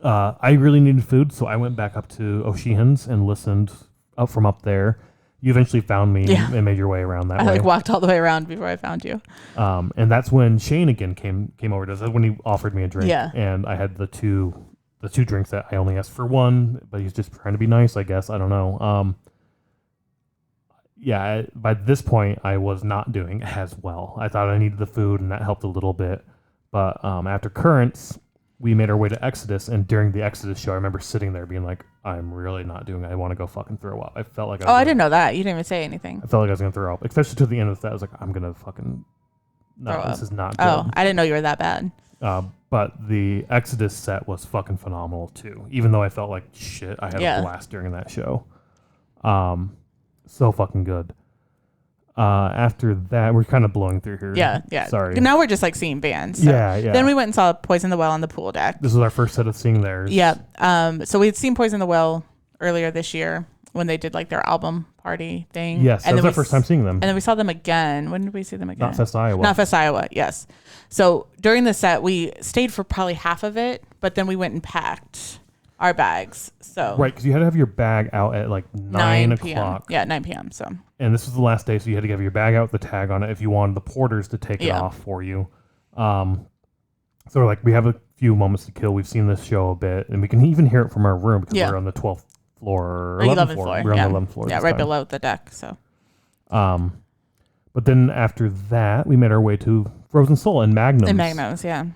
I really needed food, so I went back up to O'Sheehan's and listened up from up there. You eventually found me and made your way around that way. I walked all the way around before I found you. And that's when Shane again came over to us. That's when he offered me a drink. Yeah. And I had the two drinks that I only asked for one, but he's just trying to be nice, I guess. I don't know. By this point, I was not doing as well. I thought I needed the food, and that helped a little bit. But after Currents, we made our way to Exodus, and during the Exodus show, I remember sitting there being like, I'm really not doing it. I want to go fucking throw up. I felt like I didn't know that. You didn't even say anything. I felt like I was going to throw up, especially to the end of that. I was like, I'm going to fucking... No, this is not good. Oh, I didn't know you were that bad. But the Exodus set was fucking phenomenal, too. Even though I felt like shit, I had a blast during that show. So fucking good. After that, we're kind of blowing through here. Yeah. Sorry. Now we're just like seeing bands. So. Yeah. Then we went and saw Poison the Well on the pool deck. This was our first set of seeing theirs. Yeah. So we had seen Poison the Well earlier this year when they did like their album party thing. Yes, that was our first time seeing them. And then we saw them again. When did we see them again? Not Fest Iowa. Not Fest Iowa, yes. So during the set, we stayed for probably half of it, but then we went and packed our bags. So right, because you had to have your bag out at like 9 o'clock. Yeah, 9 p.m. So. And this was the last day, so you had to have your bag out with the tag on it if you wanted the porters to take it off for you. So we're like, we have a few moments to kill. We've seen this show a bit, and we can even hear it from our room because we're on the 12th floor, 11th floor. We're on the 11th floor. Yeah, right below the deck. So. But then after that, we made our way to Frozen Soul and Magnums. And Magnums, yeah.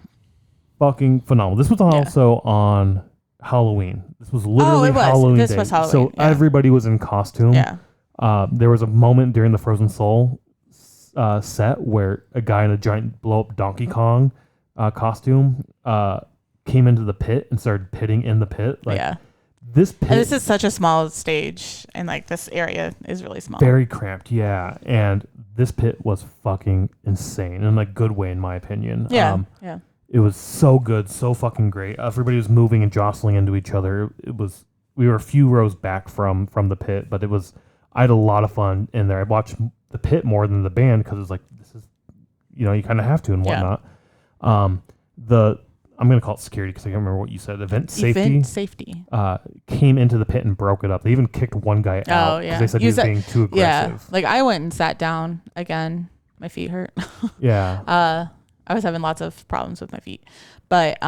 Fucking phenomenal. This was also on Halloween. This was literally Halloween. This was Halloween. So everybody was in costume. Yeah. There was a moment during the Frozen Soul set where a guy in a giant blow up Donkey Kong costume came into the pit and started pitting in the pit. This pit, and this is such a small stage, and like this area is really small. Very cramped, yeah. And this pit was fucking insane in a good way, in my opinion. Yeah. It was so good, so fucking great. Everybody was moving and jostling into each other. We were a few rows back from the pit, but I had a lot of fun in there. I watched the pit more than the band because it's like, this is, you kind of have to and whatnot. I'm going to call it security because I can't remember what you said. Event safety. Came into the pit and broke it up. They even kicked one guy out because they said he was being too aggressive. Yeah, like I went and sat down again. My feet hurt. Yeah. I was having lots of problems with my feet. But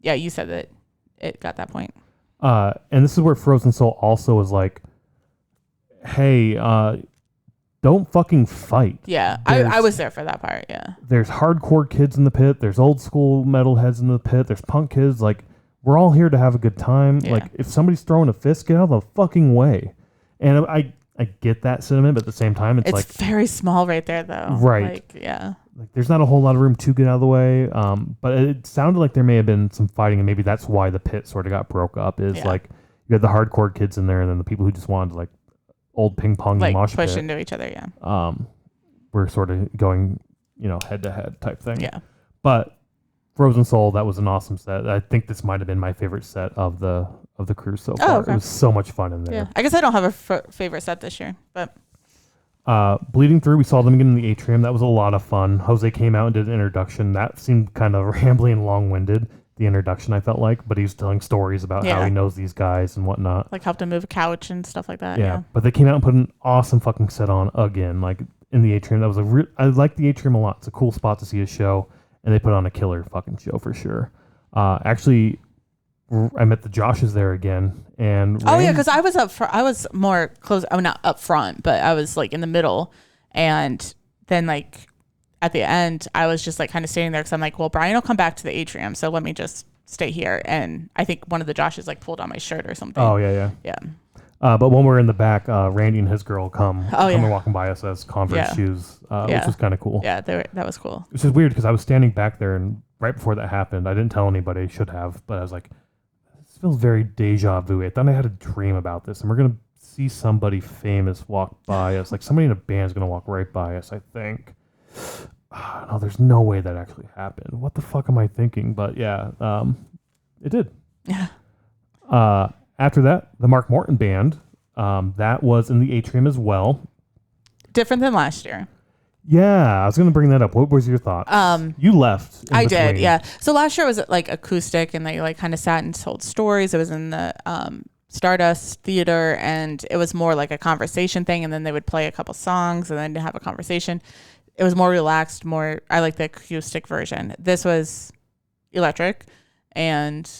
you said that it got that point. And this is where Frozen Soul also is like, hey, don't fucking fight. Yeah, I was there for that part, yeah. There's hardcore kids in the pit. There's old school metalheads in the pit. There's punk kids. Like, we're all here to have a good time. Yeah. Like, if somebody's throwing a fist, get out of the fucking way. And I get that sentiment, but at the same time, it's like... It's very small right there, though. Right. Like, there's not a whole lot of room to get out of the way. But it sounded like there may have been some fighting, and maybe that's why the pit sort of got broke up, like, you had the hardcore kids in there, and then the people who just wanted to, like, old ping pong mosh push pit. into each other, yeah. We're sort of going, head to head type thing. Yeah. But Frozen Soul, that was an awesome set. I think this might have been my favorite set of the cruise so far. Okay. It was so much fun in there. Yeah. I guess I don't have a favorite set this year, but Bleeding Through, we saw them again in the atrium. That was a lot of fun. Jose came out and did an introduction. That seemed kind of rambling and long-winded, the introduction, I felt like. But he was telling stories about how he knows these guys and whatnot. Like helped him move a couch and stuff like that. Yeah. But they came out and put an awesome fucking set on again, like in the atrium. That was I like the atrium a lot. It's a cool spot to see a show. And they put on a killer fucking show for sure. Actually, I met the Joshes there again, and because I was I was more close. I'm not up front, but I was like in the middle, and then like at the end, I was just like kind of standing there because I'm like, well, Brian will come back to the atrium, so let me just stay here. And I think one of the Joshes like pulled on my shirt or something. Oh yeah. But when we're in the back, Randy and his girl come walking by us as Converse shoes, which was kind of cool. Yeah, that was cool. Which is weird because I was standing back there, and right before that happened, I didn't tell anybody. I should have, but I was like, this feels very deja vu. I thought I had a dream about this, and we're gonna see somebody famous walk by us. Like somebody in a band's gonna walk right by us. I think. No, there's no way that actually happened. What the fuck am I thinking? But yeah, it did. Yeah. After that, the Mark Morton Band, that was in the atrium as well. Different than last year. Yeah, I was going to bring that up. What was your thoughts? You left. I did, yeah. So last year was like acoustic, and they like kind of sat and told stories. It was in the Stardust Theater, and it was more like a conversation thing, and then they would play a couple songs and then have a conversation. It was more relaxed, I like the acoustic version. This was electric and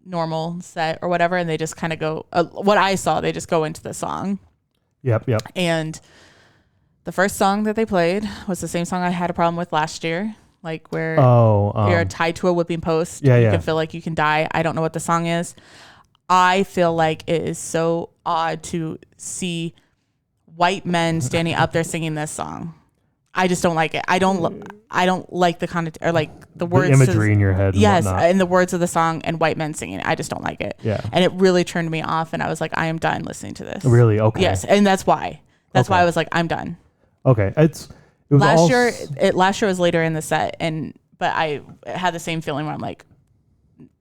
normal set or whatever, and they just kind of go what I saw, they just go into the song. Yep. And the first song that they played was the same song I had a problem with last year, like where you're tied to a whipping post. You can feel like you can die. I don't know what the song is. I feel like it is so odd to see white men standing up there singing this song. I just don't like it. I don't like the content or like the words, the imagery in your head. Yes, and and the words of the song and white men singing it. I just don't like it. Yeah, and it really turned me off. And I was like, I am done listening to this. Really? Okay. Yes, and that's why. That's why I was like, I'm done. Okay, it was last year. Last year was later in the set, but I had the same feeling where I'm like,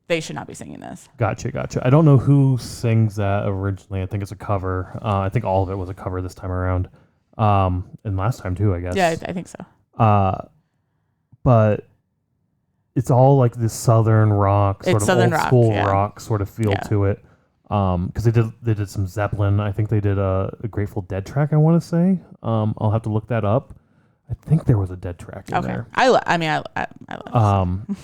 they should not be singing this. Gotcha. I don't know who sings that originally. I think it's a cover. I think all of it was a cover this time around. And last time too, I guess. Yeah, I think so. But it's all like this southern rock, sort of old school rock sort of feel to it. Because they did some Zeppelin. I think they did a Grateful Dead track, I want to say. I'll have to look that up. I think there was a Dead track in there. I love it.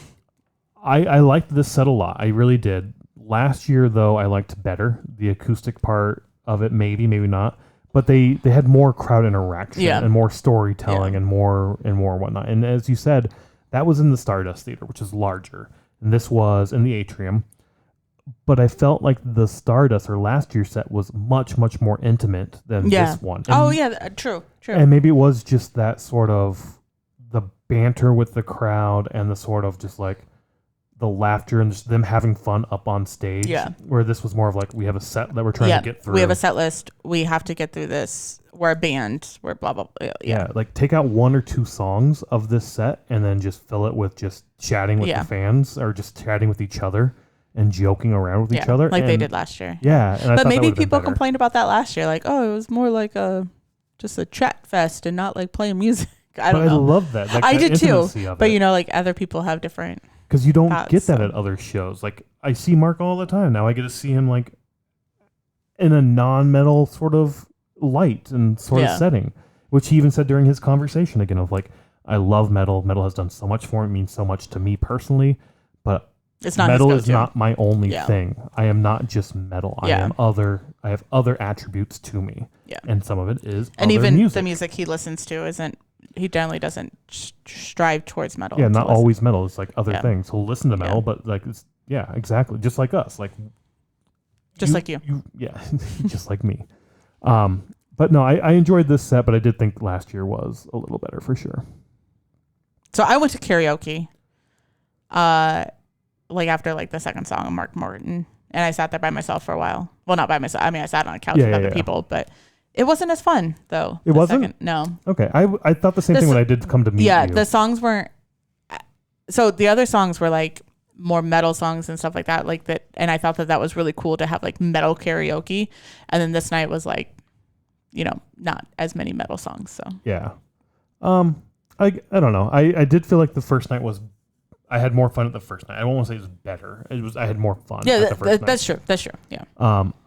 I liked this set a lot. I really did. Last year, though, I liked better the acoustic part of it. Maybe not. But they had more crowd interaction and more storytelling and more whatnot. And as you said, that was in the Stardust Theater, which is larger, and this was in the atrium. But I felt like the Stardust or last year's set was much more intimate than this one. And, true. And maybe it was just that sort of the banter with the crowd and the sort of just like the laughter and just them having fun up on stage. Yeah. Where this was more of like, we have a set that we're trying to get through. We have a set list. We have to get through this. We're a band. We're blah, blah, blah. Yeah. Like take out one or two songs of this set and then just fill it with just chatting with the fans or just chatting with each other and joking around with each other. Like they did last year. Yeah. And but maybe people complained about that last year. Like, oh, it was more like just a chat fest and not like playing music. I don't know. I love that. Like, I did too. But like other people have different. Because you don't get that at other shows. Like, I see Mark all the time. Now I get to see him, like, in a non-metal sort of light and sort of setting. Which he even said during his conversation again of, like, I love metal. Metal has done so much for me. It means so much to me personally. But it's not metal is not my only thing. I am not just metal. I have other attributes to me. Yeah. And some of it is and other even music. The music he listens to isn't... He generally doesn't strive towards metal. Yeah, not always metal. It's like other things. He'll listen to metal, but like, exactly. Just like us. Like, like you. Just like me. But no, I enjoyed this set, but I did think last year was a little better for sure. So I went to karaoke, like after like the second song of Mark Morton, and I sat there by myself for a while. Well, not by myself. I mean, I sat on a couch with other people, but it wasn't as fun though. It wasn't? No. Okay. I thought the same thing when I did come to meet you. Yeah, the songs weren't. So the other songs were like more metal songs and stuff like that, and I thought that was really cool to have like metal karaoke. And then this night was like not as many metal songs. So Yeah. I don't know. I did feel like the first night was, I had more fun at the first night. I won't want to say it was better. I had more fun at the first night. That's true. That's true. Yeah.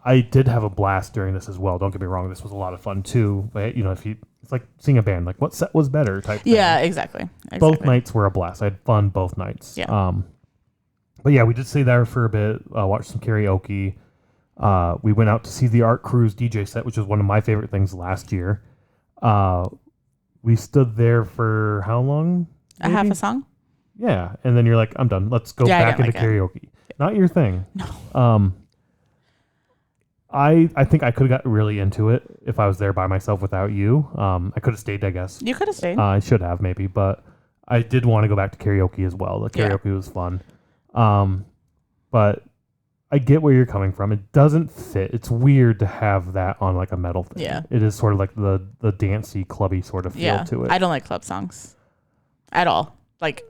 I did have a blast during this as well. Don't get me wrong. This was a lot of fun too. But it's like seeing a band, like what set was better type thing. Yeah, exactly. Both nights were a blast. I had fun both nights. Yeah. But yeah, we did stay there for a bit, watch some karaoke. We went out to see the Art Cruise DJ set, which was one of my favorite things last year. We stood there for how long? A half a song? Yeah. And then you're like, I'm done. Let's go back into karaoke. Not your thing. No. I think I could have got really into it if I was there by myself without you. I could have stayed, I guess. You could have stayed. I should have maybe, but I did want to go back to karaoke as well. The karaoke was fun. But I get where you're coming from. It doesn't fit. It's weird to have that on like a metal thing. Yeah. It is sort of like the dancey, clubby sort of feel to it. I don't like club songs at all. Like,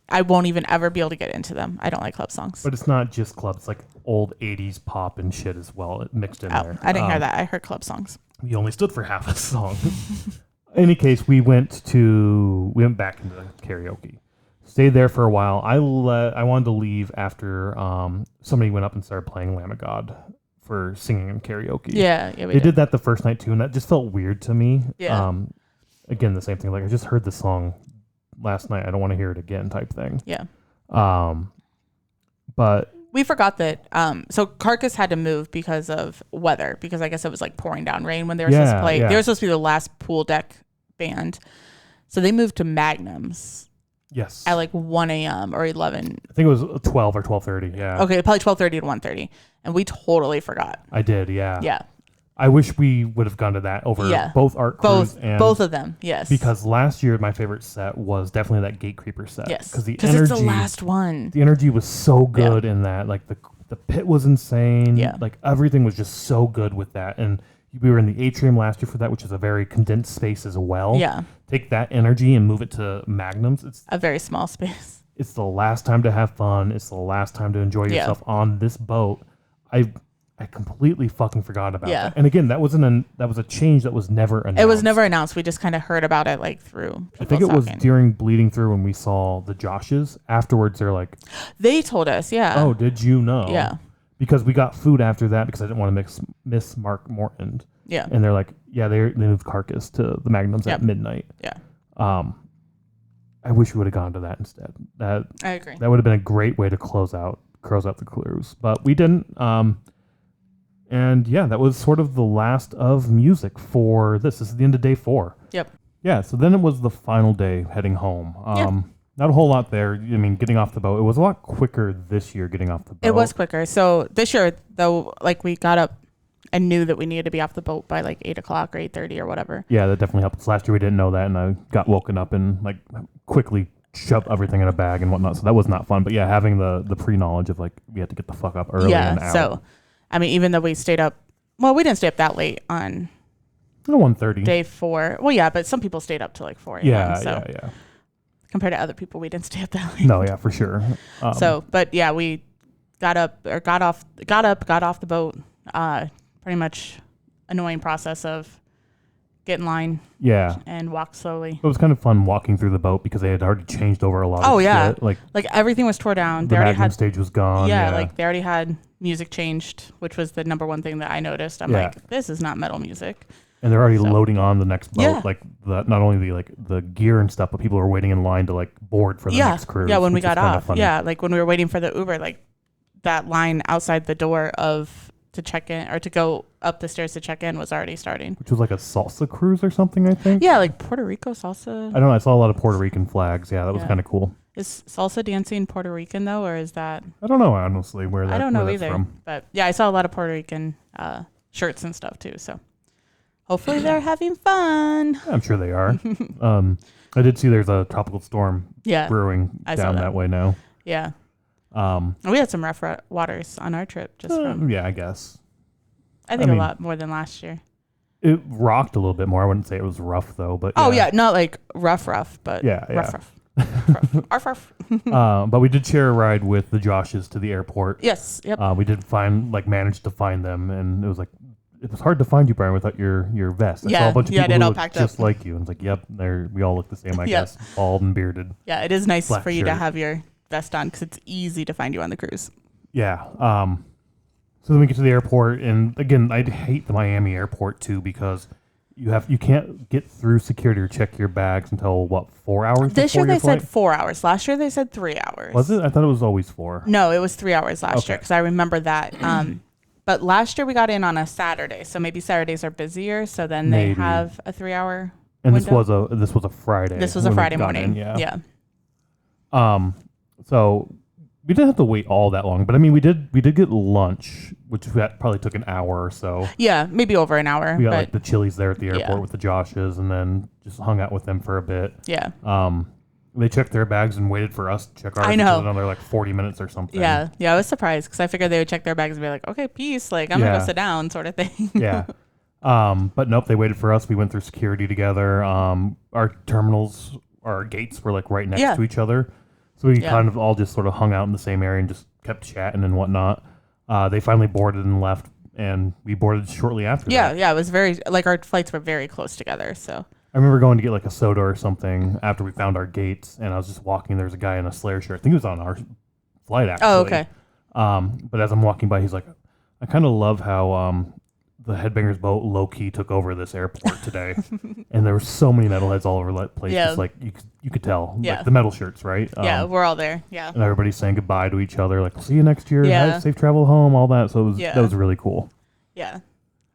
I won't even ever be able to get into them. I don't like club songs. But it's not just clubs. It's like old 80s pop and shit as well mixed in there. I didn't hear that. I heard club songs. We only stood for half a song. In any case, we went back into karaoke. Stayed there for a while. I wanted to leave after somebody went up and started playing Lamb of God for singing in karaoke. Yeah, they did that the first night too, and that just felt weird to me. Yeah. Again, the same thing. Like, I just heard the song last night. I don't want to hear it again, type thing. Yeah. But we forgot that. So Carcass had to move because of weather, because I guess it was like pouring down rain when they were supposed to play. Yeah. They were supposed to be the last pool deck band, so they moved to Magnums. Yes. At like 1 a.m. or 11. I think it was 12 or 12:30. Yeah. Okay, probably 12:30 to 1:30, and we totally forgot. I did. Yeah. Yeah. I wish we would have gone to that over both Art Cruise and both of them. Yes. Because last year my favorite set was definitely that Gate Creeper set. Yes. Because the energy, it's the last one. The energy was so good in that. Like the pit was insane. Yeah. Like everything was just so good with that. And we were in the atrium last year for that, which is a very condensed space as well. Yeah. Take that energy and move it to Magnums. It's a very small space. It's the last time to have fun. It's the last time to enjoy yourself on this boat. I completely fucking forgot about that. And again, that was a change that was never announced. It was never announced. We just kind of heard about it like through. I think it was during Bleeding Through when we saw the Joshes. Afterwards, they're like, they told us, oh, did you know? Yeah. Because we got food after that because I didn't want to miss Mark Morton. Yeah. And they're like, yeah, they moved Carcass to the Magnums at midnight. Yeah. I wish we would have gone to that instead. I agree. That would have been a great way to close out the cruise, but we didn't. And yeah, that was sort of the last of music for this. This is the end of day 4. Yep. Yeah. So then it was the final day heading home. Not a whole lot there. I mean, getting off the boat. It was a lot quicker this year getting off the boat. It was quicker. So this year, though, like we got up and knew that we needed to be off the boat by like 8 o'clock or 8:30 or whatever. Yeah, that definitely helped us. Last year we didn't know that, and I got woken up and like quickly shoved everything in a bag and whatnot. So that was not fun. But yeah, having the pre-knowledge of like we had to get the fuck up early and out. So I mean, even though we stayed up, well, we didn't stay up that late on 1:30 day 4. Well, yeah, but some people stayed up to like 4 a.m. Yeah. Compared to other people, we didn't stay up that late. No, yeah, for sure. But yeah, we got off the boat. Pretty much annoying process of get in line. Yeah. And walk slowly. It was kind of fun walking through the boat because they had already changed over a lot of shit. Like everything was tore down. The Magnum stage was gone. Yeah, like they already had music changed, which was the number one thing that I noticed. I'm like, this is not metal music. And they're already loading on the next boat. Yeah. Like not only the gear and stuff, but people are waiting in line to like board for the next cruise. Yeah, when we got off. Yeah, like when we were waiting for the Uber, like that line outside the door to check in or to go up the stairs to check in was already starting. Which was like a salsa cruise or something, I think. Yeah, like Puerto Rico salsa. I don't know. I saw a lot of Puerto Rican flags. Yeah, that was kind of cool. Is salsa dancing Puerto Rican though, or is that? I don't know honestly where that. I don't know either. From. But yeah, I saw a lot of Puerto Rican shirts and stuff too. So hopefully they're having fun. I'm sure they are. I did see there's a tropical storm brewing down that way now. Yeah. We had some rough waters on our trip just from. Yeah, I guess. I think a lot more than last year. It rocked a little bit more. I wouldn't say it was rough though, but not like rough, but rough. Arf. But we did share a ride with the Joshes to the airport. Yes. Yep. We did manage to find them, and it was like it was hard to find you, Brian, without your vest. I saw a bunch of yeah, I people did who all looked packed just up. like you. And it's like, yep, we all look the same, I Yeah. guess, bald and bearded. Yeah, it is nice Black for you to shirt. have your vest on because it's easy to find you on the cruise. Yeah. So then we get to the airport, and again, I hate the Miami airport too because you can't get through security or check your bags until what 4 hours. This year before they your said 4 hours. Last year they said 3 hours. Was it? I thought it was always 4. No, it was 3 hours last year Okay. because I remember that. But last year we got in on a Saturday, so maybe Saturdays are busier. So then they Maybe. have a 3 hour. And window. this was a Friday. This was a when we Friday got morning. in, Yeah. So we didn't have to wait all that long, but I mean, we did get lunch, which probably took an hour or so. Yeah, maybe over an hour. We got but like the Chili's there at the airport Yeah. with the Joshes, and then just hung out with them for a bit. yeah. They checked their bags and waited for us to check ours. I know. Another like 40 minutes or something. Yeah. Yeah. I was surprised because I figured they would check their bags and be like, okay, peace. Like, I'm going to Yeah. go sit down, sort of thing. Yeah. But nope, they waited for us. We went through security together. Our terminals, our gates were like right next Yeah. to each other. So we Yeah. kind of all just sort of hung out in the same area and just kept chatting and whatnot. They finally boarded and left, and we boarded shortly after Yeah. that. Yeah. It was very, like, our flights were very close together. So, I remember going to get like a soda or something after we found our gates, and I was just walking. There's a guy in a Slayer shirt. I think he was on our flight, actually. oh, okay. But as I'm walking by, he's like, I kind of love how the Headbangers boat low-key took over this airport today. And there were so many metalheads all over that place. Yeah. Just like, you could tell. Yeah. Like the metal shirts, right? Yeah. We're all there. Yeah. And everybody's saying goodbye to each other. Like, see you next year. Yeah. Have safe travel home, all that. So Yeah. that was really cool. Yeah.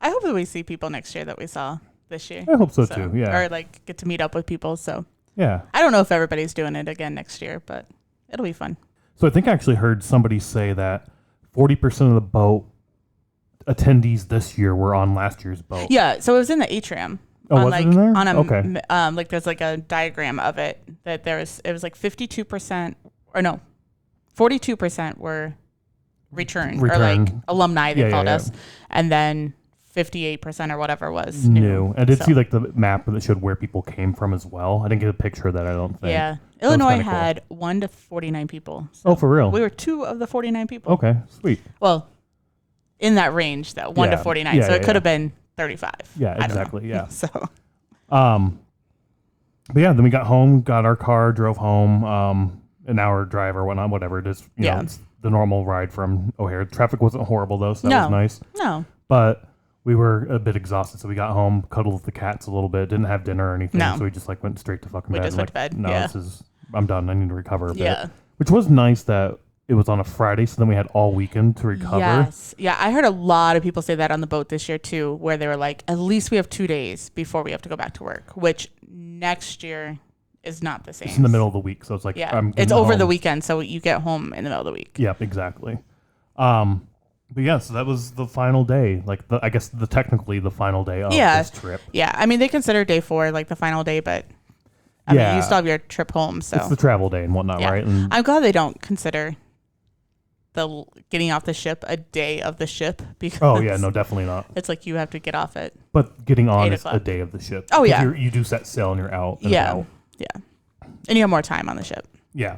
I hope that we see people next year that we saw this year. I hope so too. Yeah. Or like get to meet up with people. So Yeah. I don't know if everybody's doing it again next year, but it'll be fun. So I think I actually heard somebody say that 40% of the boat attendees this year were on last year's boat. Yeah. So it was in the atrium. Oh, on was like it in there? on a Okay. like there's like a diagram of it that it was like 52% or no 42% were returned or like Return. alumni they Yeah, yeah, called yeah. us, and then 58% or whatever was New. new. I did So, see like the map that showed where people came from as well. I didn't get a picture of that, I don't think. yeah, was Illinois kinda cool. had 1 to 49 people. So Oh, for real? we were 2 of the 49 people. Okay, sweet. Well, in that range, though, 1 to Yeah. 49. Yeah, so it yeah, could have yeah. been 35. Yeah, I don't know. exactly. Yeah. So But yeah, then we got home, got our car, drove home, an hour drive or whatnot, whatever it is. You Yeah. know, it's the normal ride from O'Hare. Traffic wasn't horrible though, so that No. was nice. no, But we were a bit exhausted, so we got home, cuddled with the cats a little bit, didn't have dinner or anything, No. so we just like went straight to fucking We bed. just went to like, bed, No, yeah. I'm done. I need to recover a bit. yeah. Which was nice that it was on a Friday, so then we had all weekend to recover. Yes. Yeah, I heard a lot of people say that on the boat this year too, where they were like, at least we have 2 days before we have to go back to work, which next year is not the same. It's in the middle of the week, so it's like Yeah. I'm It's getting over the home. weekend, so you get home in the middle of the week. Yep, exactly. But yeah, so that was the final day. Like I guess technically the final day of Yeah. this trip. Yeah. I mean, they consider day 4 like the final day, but I mean, you still have your trip home. So It's the travel day and whatnot, yeah. right? And I'm glad they don't consider the getting off the ship a day of the ship because oh yeah, no, definitely not. it's like you have to get off it. But getting on 8 is a o'clock. day of the ship. Oh, 'Cause yeah. you do set sail and you're out. And Yeah. about. Yeah. And you have more time on the ship. Yeah.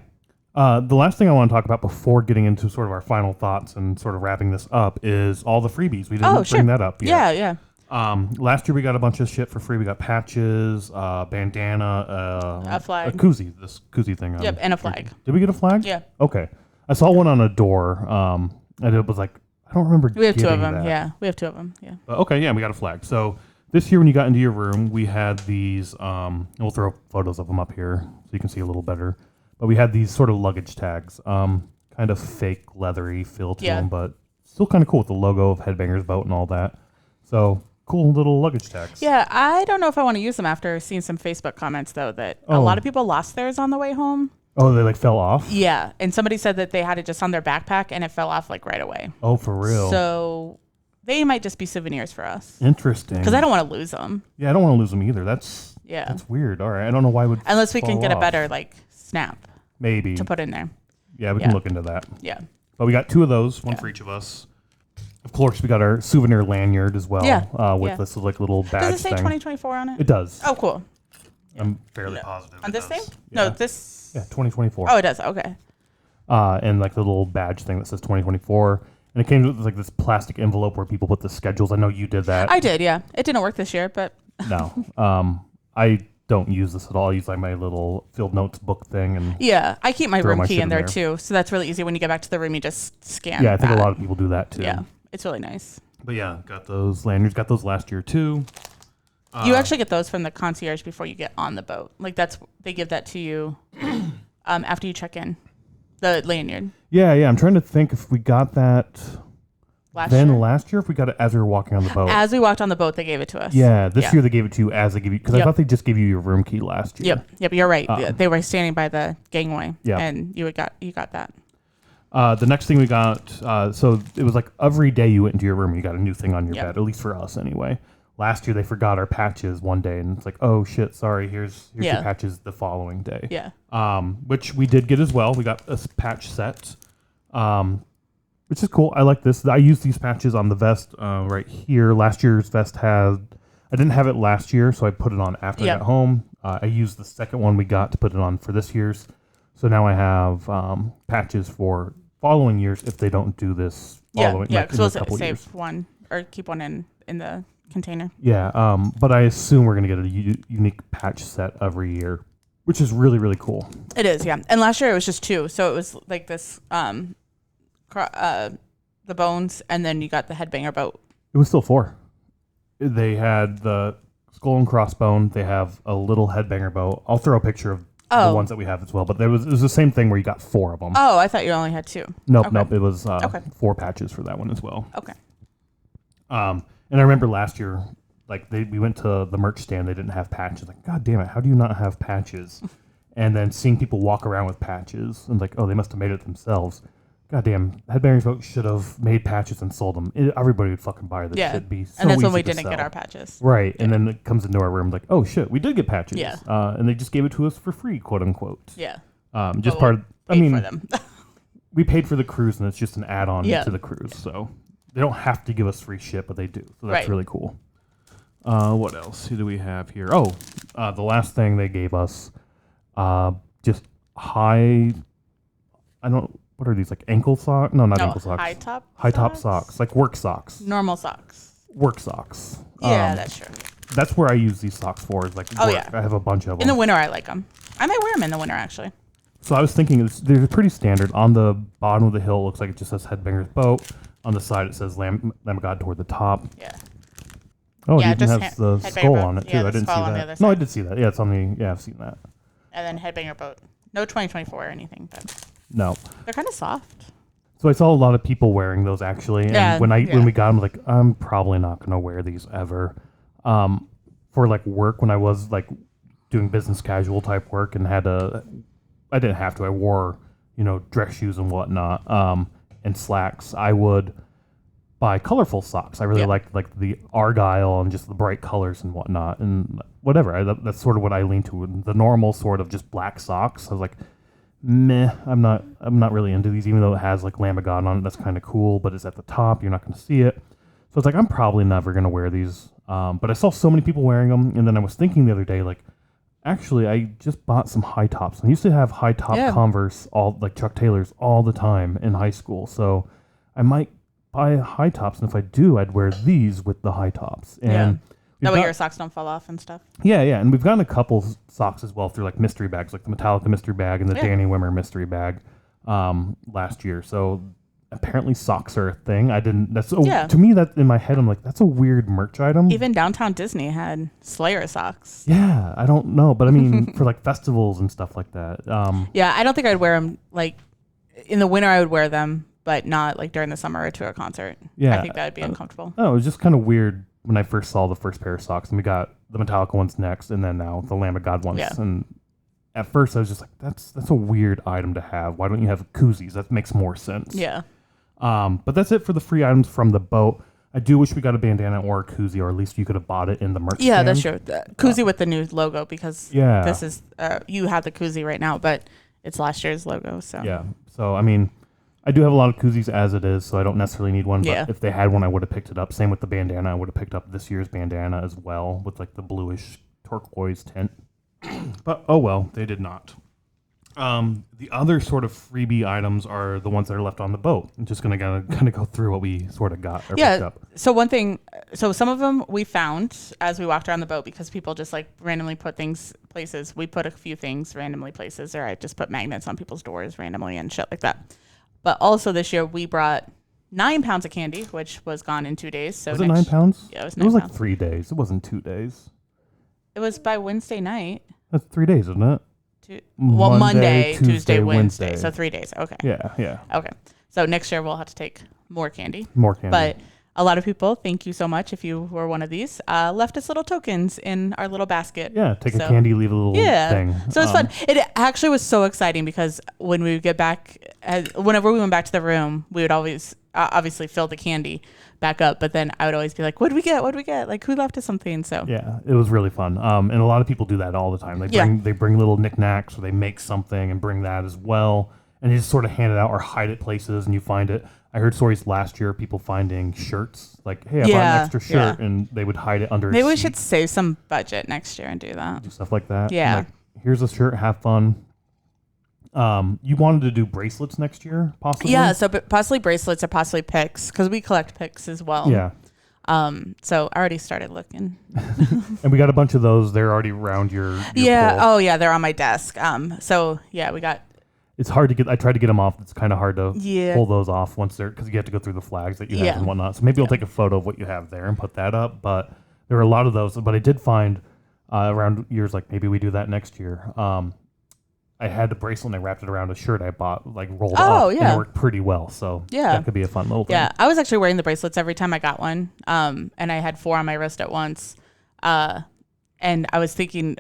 The last thing I want to talk about before getting into sort of our final thoughts and sort of wrapping this up is all the freebies. We didn't bring that up yet. Yeah. Yeah. Last year we got a bunch of shit for free. We got patches, bandana, A flag. a koozie. This koozie thing. Yep, and a flag. Did we get a flag? Yeah. Okay. I saw one on a door, and it was like I don't remember. We have 2 of getting them. that. Yeah. We have 2 of them. Yeah. Okay, yeah, we got a flag. So this year when you got into your room, we had these. We'll throw photos of them up here so you can see a little better. But we had these sort of luggage tags, kind of fake leathery feel to Yeah. them, but still kind of cool with the logo of Headbangers boat and all that. So cool little luggage tags. Yeah. I don't know if I want to use them after seeing some Facebook comments, though, that a lot of people lost theirs on the way home. Oh, they like fell off? Yeah. And somebody said that they had it just on their backpack and it fell off like right away. Oh, for real? So they might just be souvenirs for us. Interesting. Because I don't want to lose them. Yeah, I don't want to lose them either. That's weird. All right, I don't know why would Unless we can fall get a off. better like snap maybe to put in there. Yeah, we can Yeah. look into that. Yeah. But we got 2 of those, one Yeah. for each of us. Of course, we got our souvenir lanyard as well. Yeah. With Yeah. this like little badge Does it say thing. 2024 on it? It does. Oh, cool. I'm fairly positive. On it this does. thing? Yeah. No, this. Yeah, 2024. Oh, it does. Okay. And like the little badge thing that says 2024. And it came with like this plastic envelope where people put the schedules. I know you did that. I did, yeah. It didn't work this year, but No. I don't use this at all. I use like my little field notes book thing and yeah, I keep my throw room my key shit in there too, so that's really easy. When you get back to the room, you just scan. yeah, I think that. a lot of people do that too. Yeah, it's really nice. But yeah, got those lanyards. Got those last year too. You actually get those from the concierge before you get on the boat. Like they give that to you after you check in. The lanyard. Yeah. I'm trying to think if we got that Last year, last year, if we got it as we were walking on the boat. as we walked on the boat, they gave it to us. Yeah, this year they gave it to you as they give you, because I Yep. thought they just gave you your room key last year. Yep. You're right. They were standing by the gangway, Yep. and you got that. The next thing we got, so it was like every day you went into your room, you got a new thing on your Yep. bed, at least for us anyway. Last year they forgot our patches one day, and it's like, oh shit, sorry, here's your patches the following day. Yeah. Which we did get as well. We got a patch set, which is cool. I like this. I use these patches on the vest right here. Last year's vest I didn't have it last year, so I put it on after I got home. I used the second one we got to put it on for this year's. So now I have patches for following years if they don't do this following. Yeah, like, because in a we'll couple save years. one or keep one in the container. Yeah, but I assume we're gonna get a unique patch set every year, which is really really cool. It is, yeah. And last year it was just 2, so it was like this, the bones, and then you got the headbanger boat. It was still 4. They had the skull and crossbone. They have a little headbanger boat. I'll throw a picture of the ones that we have as well. But it was the same thing where you got 4 of them. Oh, I thought you only had 2. Nope. It Okay. was 4 patches for that one as well. Okay. And I remember last year, like we went to the merch stand. They didn't have patches. Like, God damn it, how do you not have patches? And then seeing people walk around with patches and like, oh, they must have made it themselves. Goddamn, Headbangers Boat should have made patches and sold them. Everybody would fucking buy this. Yeah. It'd be so And that's when easy we to didn't sell. get our patches. Right, and then it comes into our room like, oh shit, we did get patches. Yeah. And they just gave it to us for free, quote unquote. Yeah. Just But part of, I Paid mean, for them. we paid for the cruise and it's just an add-on Yeah. to the cruise. So they don't have to give us free shit, but they do. So that's Right. really cool. What else? Who do we have here? Oh, the last thing they gave us, just what are these, like ankle socks? No, not ankle socks. High top socks, like work socks. Normal socks. Work socks. Yeah, that's true. That's where I use these socks for. Is like Oh, work. yeah. I have a bunch of them. In the winter, I like them. I might wear them in the winter, actually. So I was thinking, they're pretty standard. On the bottom of the hill, it looks like it just says Headbangers Boat. On the side, it says Lamb of God toward the top. Yeah. Oh, Yeah, it even just has the Headbanger skull Boat. on it, too. Yeah, I the didn't see skull on the that. other No, I side. did see that. Yeah, it's on the... Yeah, I've seen that. And then headbanger boat. No 2024 or anything, but No. they're kind of soft. So I saw a lot of people wearing those, actually. And Yeah, when we got them, like, I'm probably not going to wear these ever. For, like, work, when I was, like, doing business casual type work and I didn't have to. I wore, dress shoes and whatnot, and slacks. I would buy colorful socks. I really liked like the argyle and just the bright colors and whatnot, and whatever. That's sort of what I lean to. And the normal sort of just black socks, I was like, meh. I'm not really into these, even though it has like Lamb of God on it. That's kind of cool, but it's at the top. You're not going to see it. So it's like I'm probably never going to wear these. But I saw so many people wearing them, and then I was thinking the other day, like, actually, I just bought some high tops. I used to have high top Converse, all like Chuck Taylors, all the time in high school. So I might buy high tops, and if I do, I'd wear these with the high tops. And that way your socks don't fall off and stuff. Yeah, and we've gotten a couple socks as well through like mystery bags, like the Metallica mystery bag and the Danny Wimmer mystery bag last year. So apparently socks are a thing. To me, that in my head, I'm like, that's a weird merch item. Even Downtown Disney had Slayer socks. Yeah, I don't know, but I mean, for like festivals and stuff like that. Yeah, I don't think I'd wear them like in the winter. I would wear them, but not like during the summer or to a concert. Yeah, I think that would be uncomfortable. Oh, it was just kind of weird when I first saw the first pair of socks, and we got the Metallica ones next, and then now the Lamb of God ones. Yeah. And at first, I was just like, that's a weird item to have. Why don't you have koozies? That makes more sense. Yeah. But that's it for the free items from the boat. I do wish we got a bandana or a koozie, or at least you could have bought it in the merch Yeah, stand. that's true. The koozie with the new logo, because this is you have the koozie right now, but it's last year's logo. So yeah. So I mean, I do have a lot of koozies as it is, so I don't necessarily need one. But if they had one, I would have picked it up. Same with the bandana. I would have picked up this year's bandana as well, with like the bluish turquoise tint. But oh well, they did not. The other sort of freebie items are the ones that are left on the boat. I'm just gonna kind of go through what we sort of got or picked up. So one thing, so some of them we found as we walked around the boat because people just like randomly put things places. We put a few things randomly places, or I just put magnets on people's doors randomly and shit like that. But also this year we brought 9 pounds of candy, which was gone in 2 days. So was it 9 pounds? Yeah, it was 9 pounds. It was pounds. like 3 days. It wasn't 2 days. It was by Wednesday night. That's 3 days, isn't it? Monday, Tuesday, Wednesday. So 3 days. Okay. Yeah. Okay. So next year we'll have to take more candy. But a lot of people, thank you so much if you were one of these, left us little tokens in our little basket. Yeah, take a candy, leave a little thing. So it's fun. It actually was so exciting because when we would get back, whenever we went back to the room, we would always obviously fill the candy back up, but then I would always be like, what did we get? Like, who left us something? So yeah, it was really fun. And a lot of people do that all the time. They bring little knickknacks, or they make something and bring that as well. And you just sort of hand it out or hide it places and you find it. I heard stories last year of people finding shirts, like, hey, I bought an extra shirt, and they would hide it under Maybe a we seat. should save some budget next year and do that. Do stuff like that. Yeah. Like, here's a shirt, have fun. You wanted to do bracelets next year, possibly? Yeah, so possibly bracelets or possibly picks, because we collect picks as well. Yeah. So I already started looking. And we got a bunch of those. They're already around your pole. Oh yeah, they're on my desk. So yeah, we got. It's hard to get. I tried to get them off. It's kind of hard to Yeah. pull those off once they're, because you have to go through the flags that you have and whatnot. So maybe I'll take a photo of what you have there and put that up. But there were a lot of those. But I did find around years, like maybe we do that next year. I had the bracelet and I wrapped it around a shirt I bought, like rolled up, and it worked pretty well. So that could be a fun little thing. Yeah, I was actually wearing the bracelets every time I got one, and I had 4 on my wrist at once. And I was thinking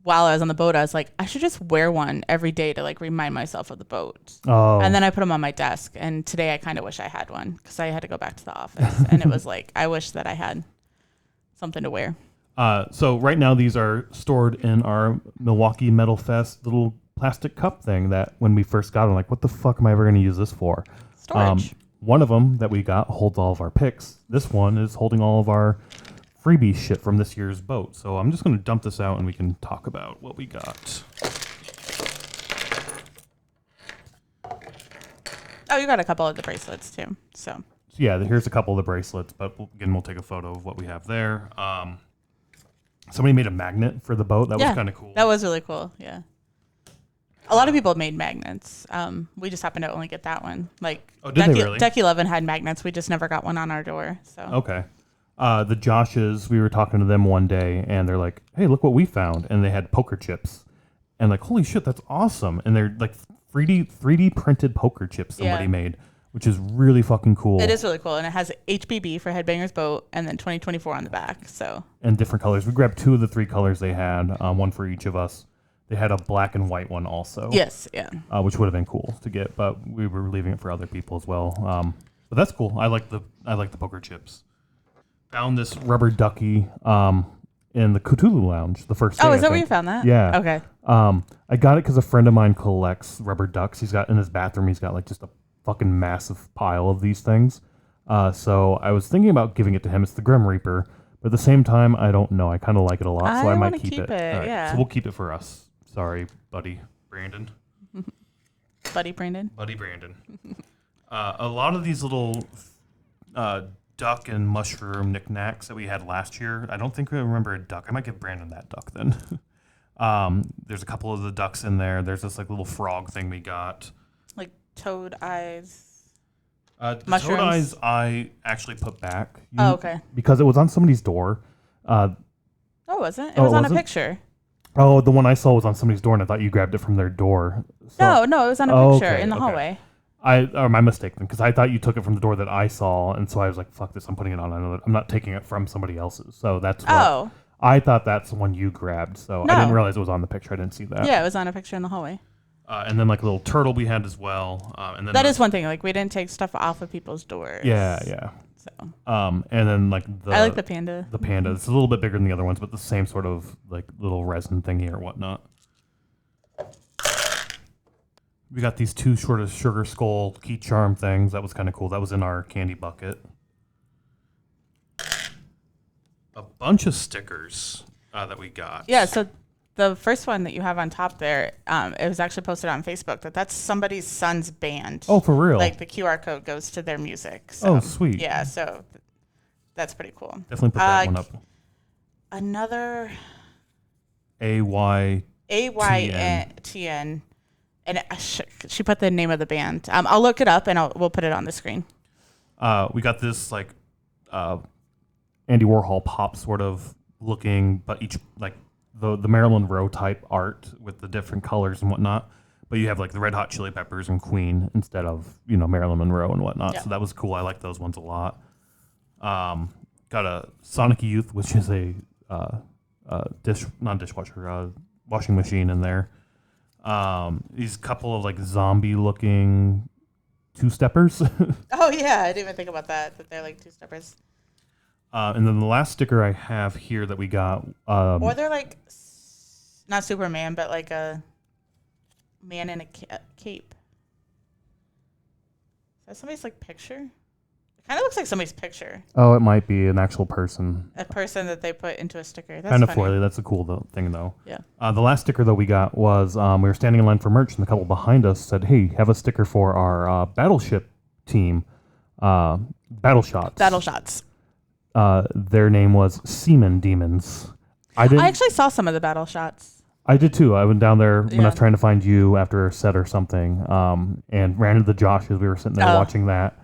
while I was on the boat, I was like, I should just wear one every day to like remind myself of the boat. Oh. And then I put them on my desk. And today I kind of wish I had one because I had to go back to the office, and it was like I wish that I had something to wear. So right now these are stored in our Milwaukee Metal Fest little plastic cup thing that when we first got them, like, what the fuck am I ever going to use this for? Storage. One of them that we got holds all of our picks. This one is holding all of our freebie shit from this year's boat. So I'm just going to dump this out and we can talk about what we got. Oh, you got a couple of the bracelets too. So yeah, here's a couple of the bracelets, but again, we'll take a photo of what we have there. Somebody made a magnet for the boat. That was kind of cool. That was really cool. Yeah. A lot of people made magnets. We just happened to only get that one. Like, did they really? Deck 11 had magnets. We just never got one on our door. So okay. The Joshes, we were talking to them one day, and they're like, "Hey, look what we found!" And they had poker chips, and like, holy shit, that's awesome! And they're like 3D printed poker chips somebody made, which is really fucking cool. It is really cool, and it has HBB for Headbangers boat, and then 2024 on the back. So and different colors. We grabbed 2 of the 3 colors they had, one for each of us. They had a black and white one also. Yes, yeah. Which would have been cool to get, but we were leaving it for other people as well. But that's cool. I like the poker chips. Found this rubber ducky in the Cthulhu Lounge the first day. Oh, is that where you found that? Yeah. Okay. I got it because a friend of mine collects rubber ducks. He's got in his bathroom. He's got like just a fucking massive pile of these things. So I was thinking about giving it to him. It's the Grim Reaper, but at the same time, I don't know. I kind of like it a lot, so I might keep it. All right, yeah. So we'll keep it for us. Sorry, buddy Brandon. Buddy Brandon. A lot of these little duck and mushroom knickknacks that we had last year. I don't think we remember a duck. I might give Brandon that duck then. There's a couple of the ducks in there. There's this like little frog thing we got. Like toad eyes. The mushrooms. toad eyes I actually put back. Okay. Because it was on somebody's door. Oh, wasn't it? It was on a picture. Oh, the one I saw was on somebody's door, and I thought you grabbed it from their door. So, No, it was on a picture in the hallway. My mistake then, because I thought you took it from the door that I saw, and so I was like, "Fuck this! I'm putting it on another. I'm not taking it from somebody else's." So that's what I thought. That's the one you grabbed. So I didn't realize it was on the picture. I didn't see that. Yeah, it was on a picture in the hallway. And then like a little turtle we had as well. And then that is one thing. Like we didn't take stuff off of people's doors. Yeah. So. And then like I like the panda. The panda. It's a little bit bigger than the other ones, but the same sort of like little resin thingy or whatnot. We got these 2 sort of sugar skull key charm things. That was kind of cool. That was in our candy bucket. A bunch of stickers that we got. Yeah, so the first one that you have on top there, it was actually posted on Facebook that's somebody's son's band. Oh, for real? Like the QR code goes to their music. So, oh, sweet. Yeah, so that's pretty cool. Definitely put that one up. Another AYTN. AYTN, and she put the name of the band. I'll look it up and we'll put it on the screen. We got this like Andy Warhol pop sort of looking, but each like the Marilyn Monroe type art with the different colors and whatnot. But you have like the Red Hot Chili Peppers and Queen instead of Marilyn Monroe and whatnot. Yeah. So that was cool. I like those ones a lot. Got a Sonic Youth, which is a washing machine in there. These couple of like zombie looking two-steppers. Oh yeah, I didn't even think about that they're like two-steppers. And then the last sticker I have here that we got, or they're like not Superman, but like a man in a cape. Is that somebody's like picture? Kind of looks like somebody's picture. Oh, it might be an actual person. A person that they put into a sticker. That's kind of funny. foily. That's a cool thing, though. Yeah. The last sticker that we got was we were standing in line for merch, and the couple behind us said, "Hey, have a sticker for our battleship team, Battle Shots." Battle Shots. Their name was Seaman Demons. I actually saw some of the Battle Shots. I did too. I went down there when I was trying to find you after a set or something, and ran into the Joshes. We were sitting there watching that.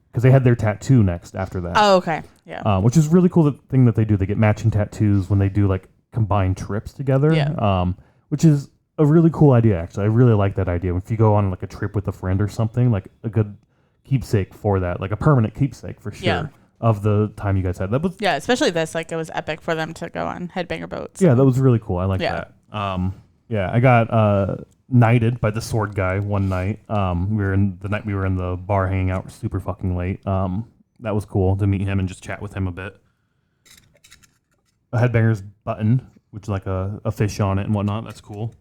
Because they had their tattoo next after that. Oh, okay. Yeah. Which is really cool thing that they do. They get matching tattoos when they do like combined trips together. Yeah. Which is a really cool idea, actually. I really like that idea. If you go on like a trip with a friend or something, like a good keepsake for that, like a permanent keepsake for sure of the time you guys had. That was especially this. Like it was epic for them to go on Headbanger boats. Yeah, that was really cool. I like that. I got knighted by the sword guy one night. We were in the bar hanging out super fucking late. That was cool to meet him and just chat with him a bit. A Headbangers button, which is like a fish on it and whatnot. That's cool.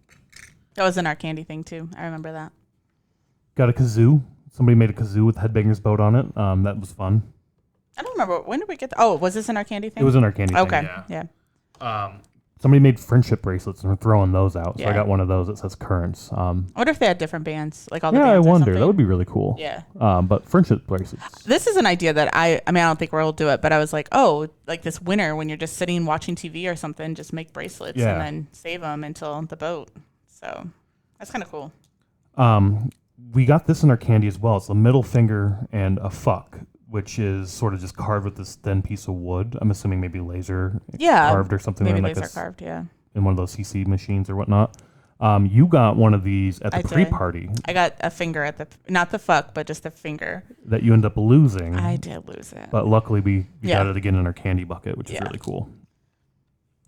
That was in our candy thing too. I remember that. Got a kazoo. Somebody made a kazoo with Headbangers boat on it. That was fun. I don't remember. When did we get was this in our candy thing? It was in our candy thing. Okay. Yeah. Somebody made friendship bracelets and we're throwing those out. So I got one of those that says Currents. I wonder if they had different bands, like all the bands. Yeah, I wonder. That would be really cool. Yeah. But friendship bracelets. This is an idea that I don't think we'll do it, but I was like, like this winter when you're just sitting watching TV or something, just make bracelets and then save them until the boat. So that's kind of cool. We got this in our candy as well. It's a middle finger and a fuck, which is sort of just carved with this thin piece of wood. I'm assuming maybe laser carved or something. Maybe like laser carved, in one of those CC machines or whatnot. You got one of these at the pre-party. I got a finger not the fuck, but just a finger. That you end up losing. I did lose it. But luckily we got it again in our candy bucket, which is really cool.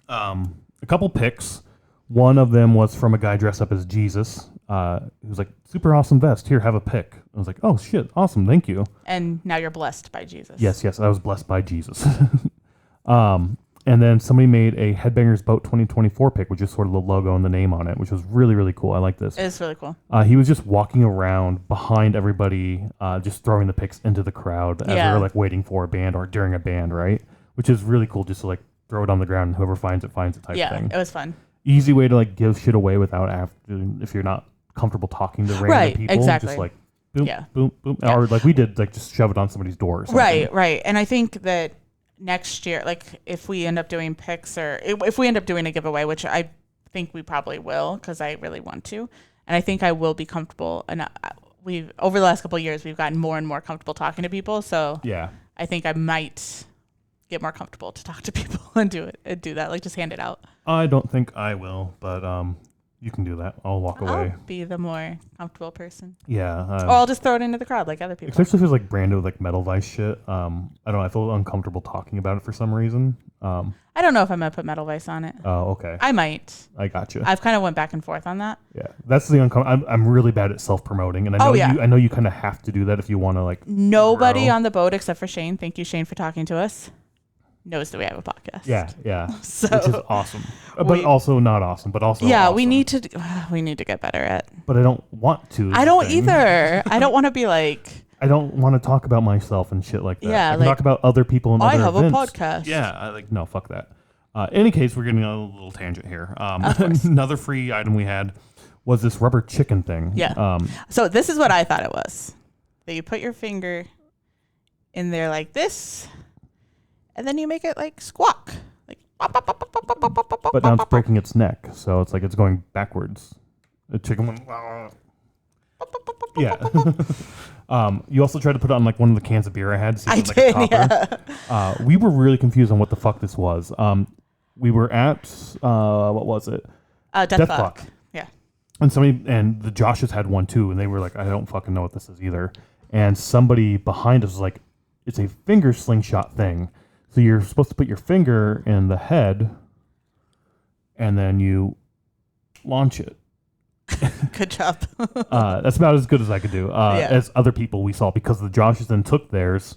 A couple pics. One of them was from a guy dressed up as Jesus. He was like, super awesome vest. Here, have a pic. I was like, oh shit, awesome, thank you. And now you're blessed by Jesus. Yes, I was blessed by Jesus. And then somebody made a Headbangers Boat 2024 pic, which is sort of the logo and the name on it, which was really, really cool. I like this. It's really cool. He was just walking around behind everybody, just throwing the pics into the crowd as they were like waiting for a band or during a band, right? Which is really cool, just to like throw it on the ground and whoever finds it type thing. Yeah, it was fun. Easy way to like give shit away without if you're not comfortable talking to random people. Exactly. Just like boom, boom, boom. Or like we did, like just shove it on somebody's door or something. Right. And I think that next year, like if we end up doing picks or if we end up doing a giveaway, which I think we probably will because I really want to. And I think I will be comfortable. And we've over the last couple of years, we've gotten more and more comfortable talking to people. So I think I might get more comfortable to talk to people and do that. Like just hand it out. I don't think I will, but you can do that. I'll walk away. I'll be the more comfortable person. Yeah. Or I'll just throw it into the crowd like other people. Especially if it's like branded with like Metal Vice shit. I don't know. I feel uncomfortable talking about it for some reason. I don't know if I'm going to put Metal Vice on it. Oh, okay. I might. I gotcha. I've kind of went back and forth on that. Yeah. That's the I'm really bad at self-promoting. And I know you kind of have to do that if you want to like Nobody grow. On the boat except for Shane. Thank you, Shane, for talking to us. Knows that we have a podcast. Yeah. So, which is awesome. But also not awesome, but also yeah, awesome. we need to get better at. But I don't want to. I don't either. I don't want to be like I don't want to talk about myself and shit like that. Yeah, I can talk about other people and other events. I have a podcast. Yeah, no, fuck that. Any case, we're getting on a little tangent here. Of course. Another free item we had was this rubber chicken thing. Yeah. So this is what I thought it was. That you put your finger in there like this, and then you make it like squawk. Like, but now it's breaking its neck, so it's like it's going backwards. The chicken went. Yeah. You also tried to put it on like one of the cans of beer I had. To see if it was, like, a topper. We were really confused on what the fuck this was. We were at what was it? Death Clock. Yeah. And the Joshes had one too, and they were like, I don't fucking know what this is either. And somebody behind us was like, it's a finger slingshot thing. So you're supposed to put your finger in the head, and then you launch it. Good job. That's about as good as I could do. As other people we saw, because the Joshes then took theirs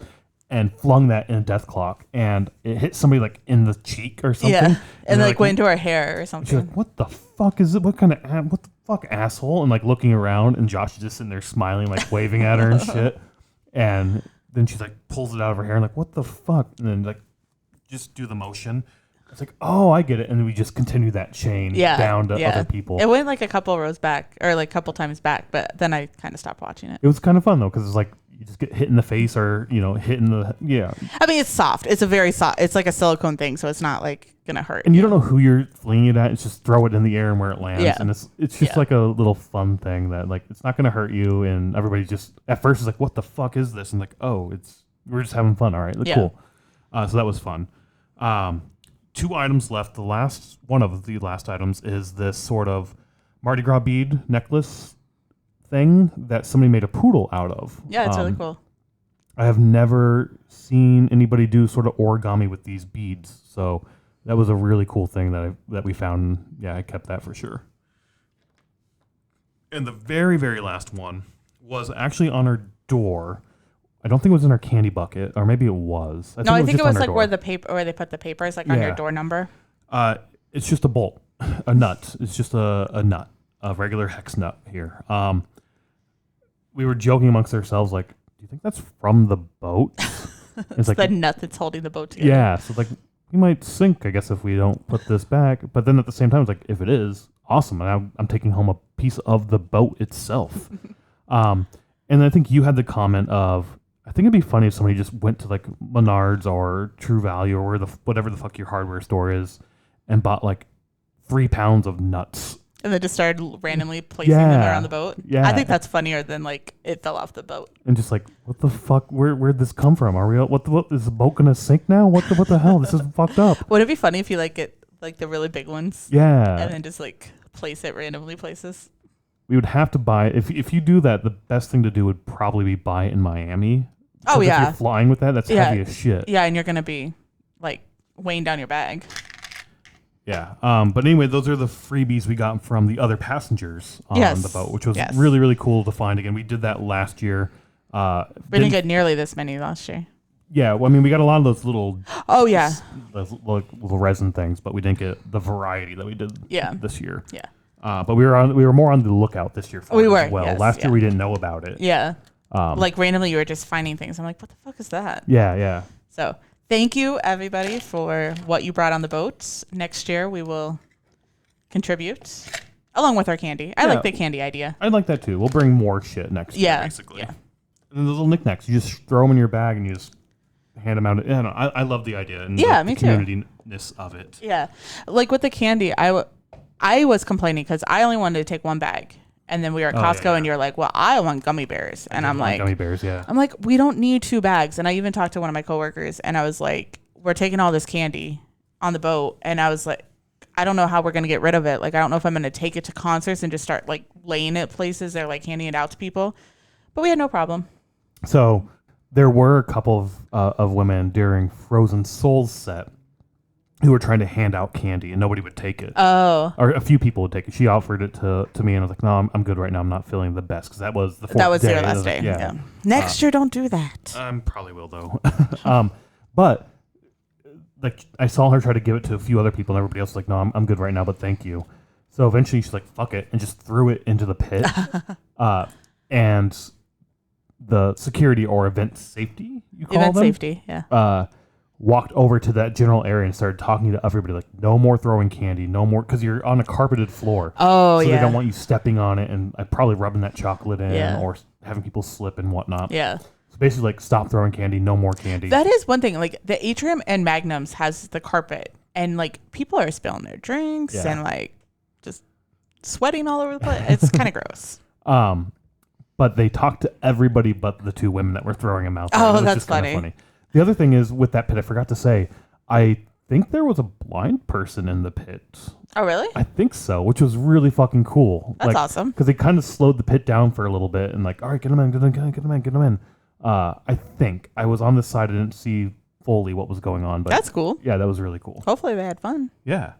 and flung that in a death clock, and it hit somebody like in the cheek or something. Yeah, and like went into her hair or something. She's like, "What the fuck is it? What the fuck, asshole?" And like looking around, and Josh is just sitting there smiling, like waving at her and shit. And then she's like pulls it out of her hair and like, "What the fuck?" And then like just do the motion. It's like, oh, I get it. And then we just continue that chain down to other people. It went like a couple rows back, or like a couple times back, but then I kind of stopped watching it. It was kind of fun though, because it's like you just get hit in the face, or hit in the I mean, it's soft. It's a very soft. It's like a silicone thing, so it's not like gonna hurt. And you don't know who you're flinging it at. It's just throw it in the air and where it lands. Yeah. And it's just like a little fun thing that like it's not gonna hurt you. And everybody just at first is like, what the fuck is this? And like, oh, we're just having fun. All right, cool. So that was fun. 2 items left. One of the last items is this sort of Mardi Gras bead necklace thing that somebody made a poodle out of. Yeah, it's really cool. I have never seen anybody do sort of origami with these beads, so that was a really cool thing that we found. Yeah, I kept that for sure. And the very, very last one was actually on our door. I don't think it was in our candy bucket, or maybe it was. I think it was like where they put the papers, like on your door number. It's just a bolt, a nut. It's just a nut, a regular hex nut here. We were joking amongst ourselves, like, do you think that's from the boat? It's like the nut that's holding the boat together. Yeah, so like we might sink, I guess, if we don't put this back. But then at the same time, it's like, if it is, awesome. And I'm taking home a piece of the boat itself. And I think you had the comment of, I think it'd be funny if somebody just went to like Menards or True Value or whatever the fuck your hardware store is and bought like 3 pounds of nuts. And then just started randomly placing them around the boat. Yeah. I think that's funnier than like it fell off the boat. And just like, what the fuck? Where'd this come from? Are we what is the boat gonna sink now? What the hell? This is fucked up. Would it be funny if you like get like the really big ones? Yeah. And then just like place it randomly places. We would have to buy if you do that. The best thing to do would probably be buy it in Miami. Oh yeah. If you're flying with that, that's heavy as shit. Yeah, and you're gonna be like weighing down your bag. Yeah. But anyway, those are the freebies we got from the other passengers on the boat, which was really, really cool to find again. We did that last year. We didn't get nearly this many last year. Yeah, well, I mean, we got a lot of those little those little resin things, but we didn't get the variety that we did this year. Yeah. But we were more on the lookout this year for it as well. Yes, last year we didn't know about it. Yeah. Like randomly you were just finding things. I'm like, what the fuck is that? Yeah, yeah. So thank you everybody for what you brought on the boat. Next year we will contribute along with our candy. I like the candy idea. I like that too. We'll bring more shit next year, basically. Yeah. And then the little knickknacks, you just throw them in your bag and you just hand them out. I love the idea and the community-ness of it. Yeah. Like with the candy, I was complaining because I only wanted to take one bag. And then we were at Costco and you're like, well, I want gummy bears. And I'm like, gummy bears, yeah. I'm like, we don't need 2 bags. And I even talked to one of my coworkers and I was like, we're taking all this candy on the boat. And I was like, I don't know how we're going to get rid of it. Like, I don't know if I'm going to take it to concerts and just start like laying it places or like handing it out to people. But we had no problem. So there were a couple of women during Frozen Souls set who were trying to hand out candy and nobody would take it. Oh. Or a few people would take it. She offered it to me and I was like, no, I'm good right now. I'm not feeling the best because that was the 4th day. That was your last day. Like, yeah. Next year, don't do that. I probably will though. But like I saw her try to give it to a few other people and everybody else was like, no, I'm good right now, but thank you. So eventually she's like, fuck it, and just threw it into the pit. And the security or event safety, you call them? Event safety, yeah. walked over to that general area and started talking to everybody like, no more throwing candy, no more, because you're on a carpeted floor. Oh, so yeah. they don't want you stepping on it and probably rubbing that chocolate in Yeah. or having people slip and whatnot. Yeah. So basically, like, stop throwing candy, no more candy. That is one thing. Like the Atrium and Magnums has the carpet, and like people are spilling their drinks and like just sweating all over the place. It's kind of gross. But they talked to everybody but the two women that were throwing them out there. Oh, It was that's just kinda funny. The other thing is with that pit, I forgot to say, I think there was a blind person in the pit. Oh, really? I think so, which was really fucking cool. That's awesome. Because they kind of slowed the pit down for a little bit and like, all right, get them in, get them in. I think I was on this side. I didn't see fully what was going on, but That's cool. yeah, that was really cool. Hopefully they had fun. Yeah.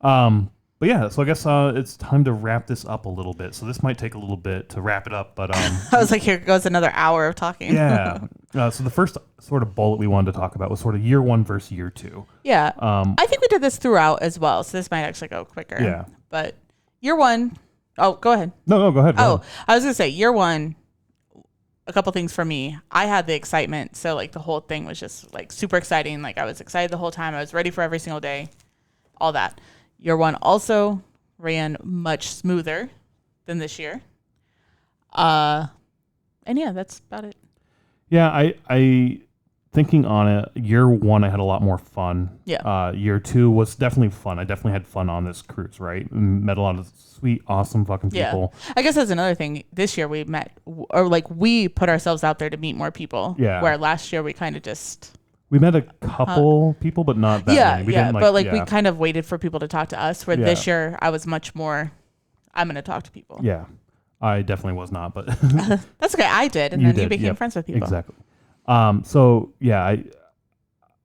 But yeah, so I guess it's time to wrap this up a little bit. So this might take a little bit to wrap it up, but I was like, here goes another hour of talking. yeah. So the first sort of bullet we wanted to talk about was sort of year one versus year two. Yeah. I think we did this throughout as well, so this might actually go quicker. Yeah. But year one, oh, go ahead. No, go ahead. Go ahead. I was going to say year one, a couple things for me. I had the excitement, so like the whole thing was just like super exciting. Like I was excited the whole time. I was ready for every single day, all that. Year one also ran much smoother than this year. And yeah, that's about it. Yeah, I thinking on it, year one I had a lot more fun. Yeah. Year two was definitely fun. I definitely had fun on this cruise, right? Met a lot of sweet, awesome fucking people. Yeah. I guess that's another thing. This year we met, or like we put ourselves out there to meet more people. Yeah. Where last year we kind of just... We met a couple people, but not that many. We didn't, but we kind of waited for people to talk to us. Where Yeah. this year I was much more, I'm going to talk to people. Yeah, I definitely was not, but That's okay. I did, and You then did, you became yep, friends with people. exactly. So yeah,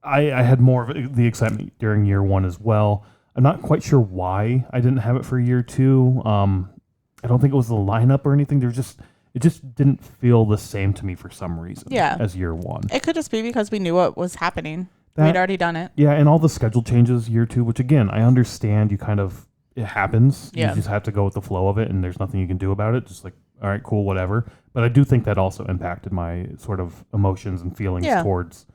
I had more of the excitement during year one as well. I'm not quite sure why I didn't have it for year two. I don't think it was the lineup or anything. It just didn't feel the same to me for some reason. Yeah. As year one. It could just be because we knew what was happening. That- We'd already done it. Yeah, and all the schedule changes year two, which again I understand. It happens. Yeah. You just have to go with the flow of it, and there's nothing you can do about it. Just like, all right, cool, whatever. But I do think that also impacted my sort of emotions and feelings Yeah. towards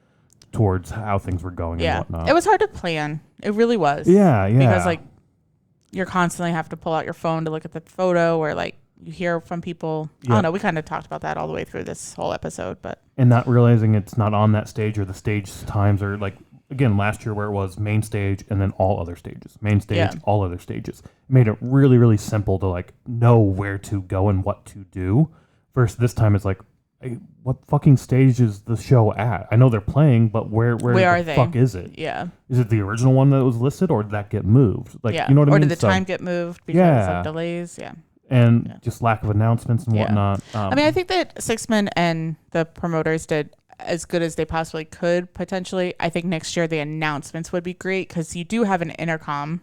how things were going Yeah. and whatnot. It was hard to plan. It really was. Yeah. Because like you're constantly have to pull out your phone to look at the photo, or like you hear from people. I Yeah. don't know. We kind of talked about that all the way through this whole episode, but and not realizing it's not on that stage, or the stage times are like, again, last year where it was main stage and then all other stages, main stage, Yeah. all other stages. It made it really, really simple to like know where to go and what to do. Versus this time it's like, hey, what fucking stage is the show at? I know they're playing, but where are the they? fuck is it? yeah. Is it the original one that was listed, or did that get moved? Like, Yeah. you know what I or mean? did the So- time get moved because Yeah. of delays? Yeah. and just lack of announcements and Yeah. whatnot. I mean, I think that Sixman and the promoters did as good as they possibly could, potentially. I think next year the announcements would be great because you do have an intercom.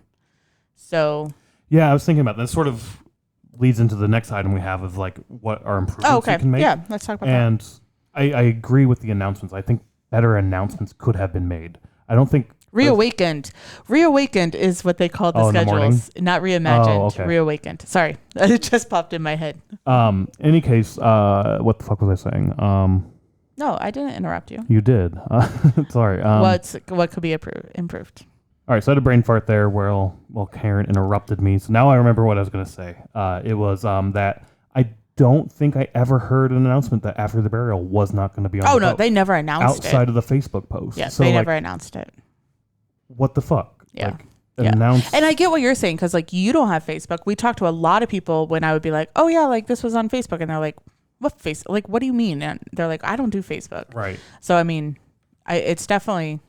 So, yeah, I was thinking about that. This sort of leads into the next item we have of like what are improvements you can make. Yeah, let's talk about that. And I agree with the announcements. I think better announcements could have been made. I don't think Reawakened. Reawakened is what they call the Oh, in the morning? schedules. Not reimagined. Oh, okay. Reawakened. Sorry. It just popped in my head. any case, what the fuck was I saying? No, I didn't interrupt you. You did. Sorry. What could be improved? All right, so I had a brain fart there where Karen interrupted me. So now I remember what I was going to say. It was that I don't think I ever heard an announcement that After the Burial was not going to be on Oh, the no, boat they never announced it. outside of the Facebook post. Yeah, so they like, never announced it. what the fuck? Yeah. Like, Yeah. announce. And I get what you're saying because, like, you don't have Facebook. We talked to a lot of people when I would be like, oh, yeah, like, this was on Facebook. And they're like, what Facebook? Like, what do you mean? And they're like, I don't do Facebook. Right. So, I mean, it's definitely...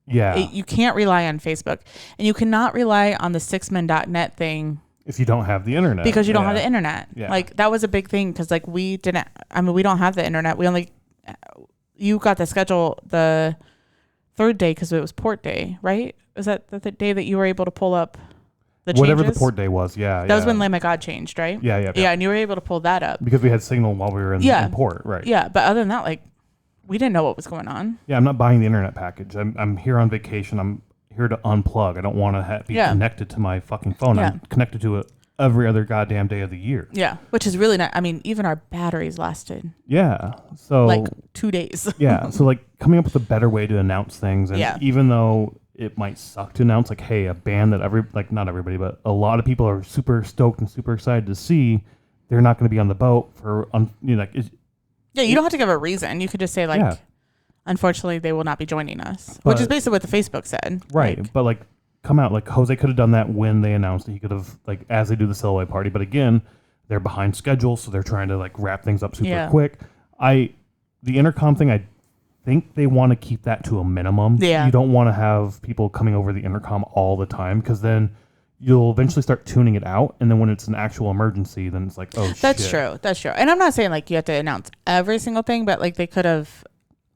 Yeah. You can't rely on Facebook. And you cannot rely on the sixman.net thing if you don't have the internet. because you don't have the internet. Yeah. Like, that was a big thing because, like, we don't have the internet. You got the schedule the third day because it was port day, right? Was that the day that you were able to pull up the changes? Whatever the port day was, yeah. That was when Lamb of God changed, right? Yeah. Yeah, and you were able to pull that up. Because we had signal while we were in port, right? Yeah, but other than that, like, we didn't know what was going on. Yeah, I'm not buying the internet package. I'm here on vacation. I'm here to unplug. I don't want to be Yeah. connected to my fucking phone. Yeah. I'm connected to every other goddamn day of the year. Yeah, which is really not. I mean, even our batteries lasted Yeah. So like 2 days. yeah. So like coming up with a better way to announce things, and Yeah. even though it might suck to announce like, hey, a band that not everybody, but a lot of people are super stoked and super excited to see, they're not going to be on the boat for Yeah, you don't have to give a reason. You could just say like, Yeah. unfortunately, they will not be joining us, which is basically what the Facebook said. Right. Like, But like come out, like Jose could have done that when they announced it. He could have, like, as they do the silhouette party, but again, they're behind schedule, so they're trying to like wrap things up super quick. The intercom thing, I think they want to keep that to a minimum. Yeah. You don't want to have people coming over the intercom all the time, because then you'll eventually start tuning it out, and then when it's an actual emergency, then it's like, oh shit. That's true. That's true. And I'm not saying like you have to announce every single thing, but like they could have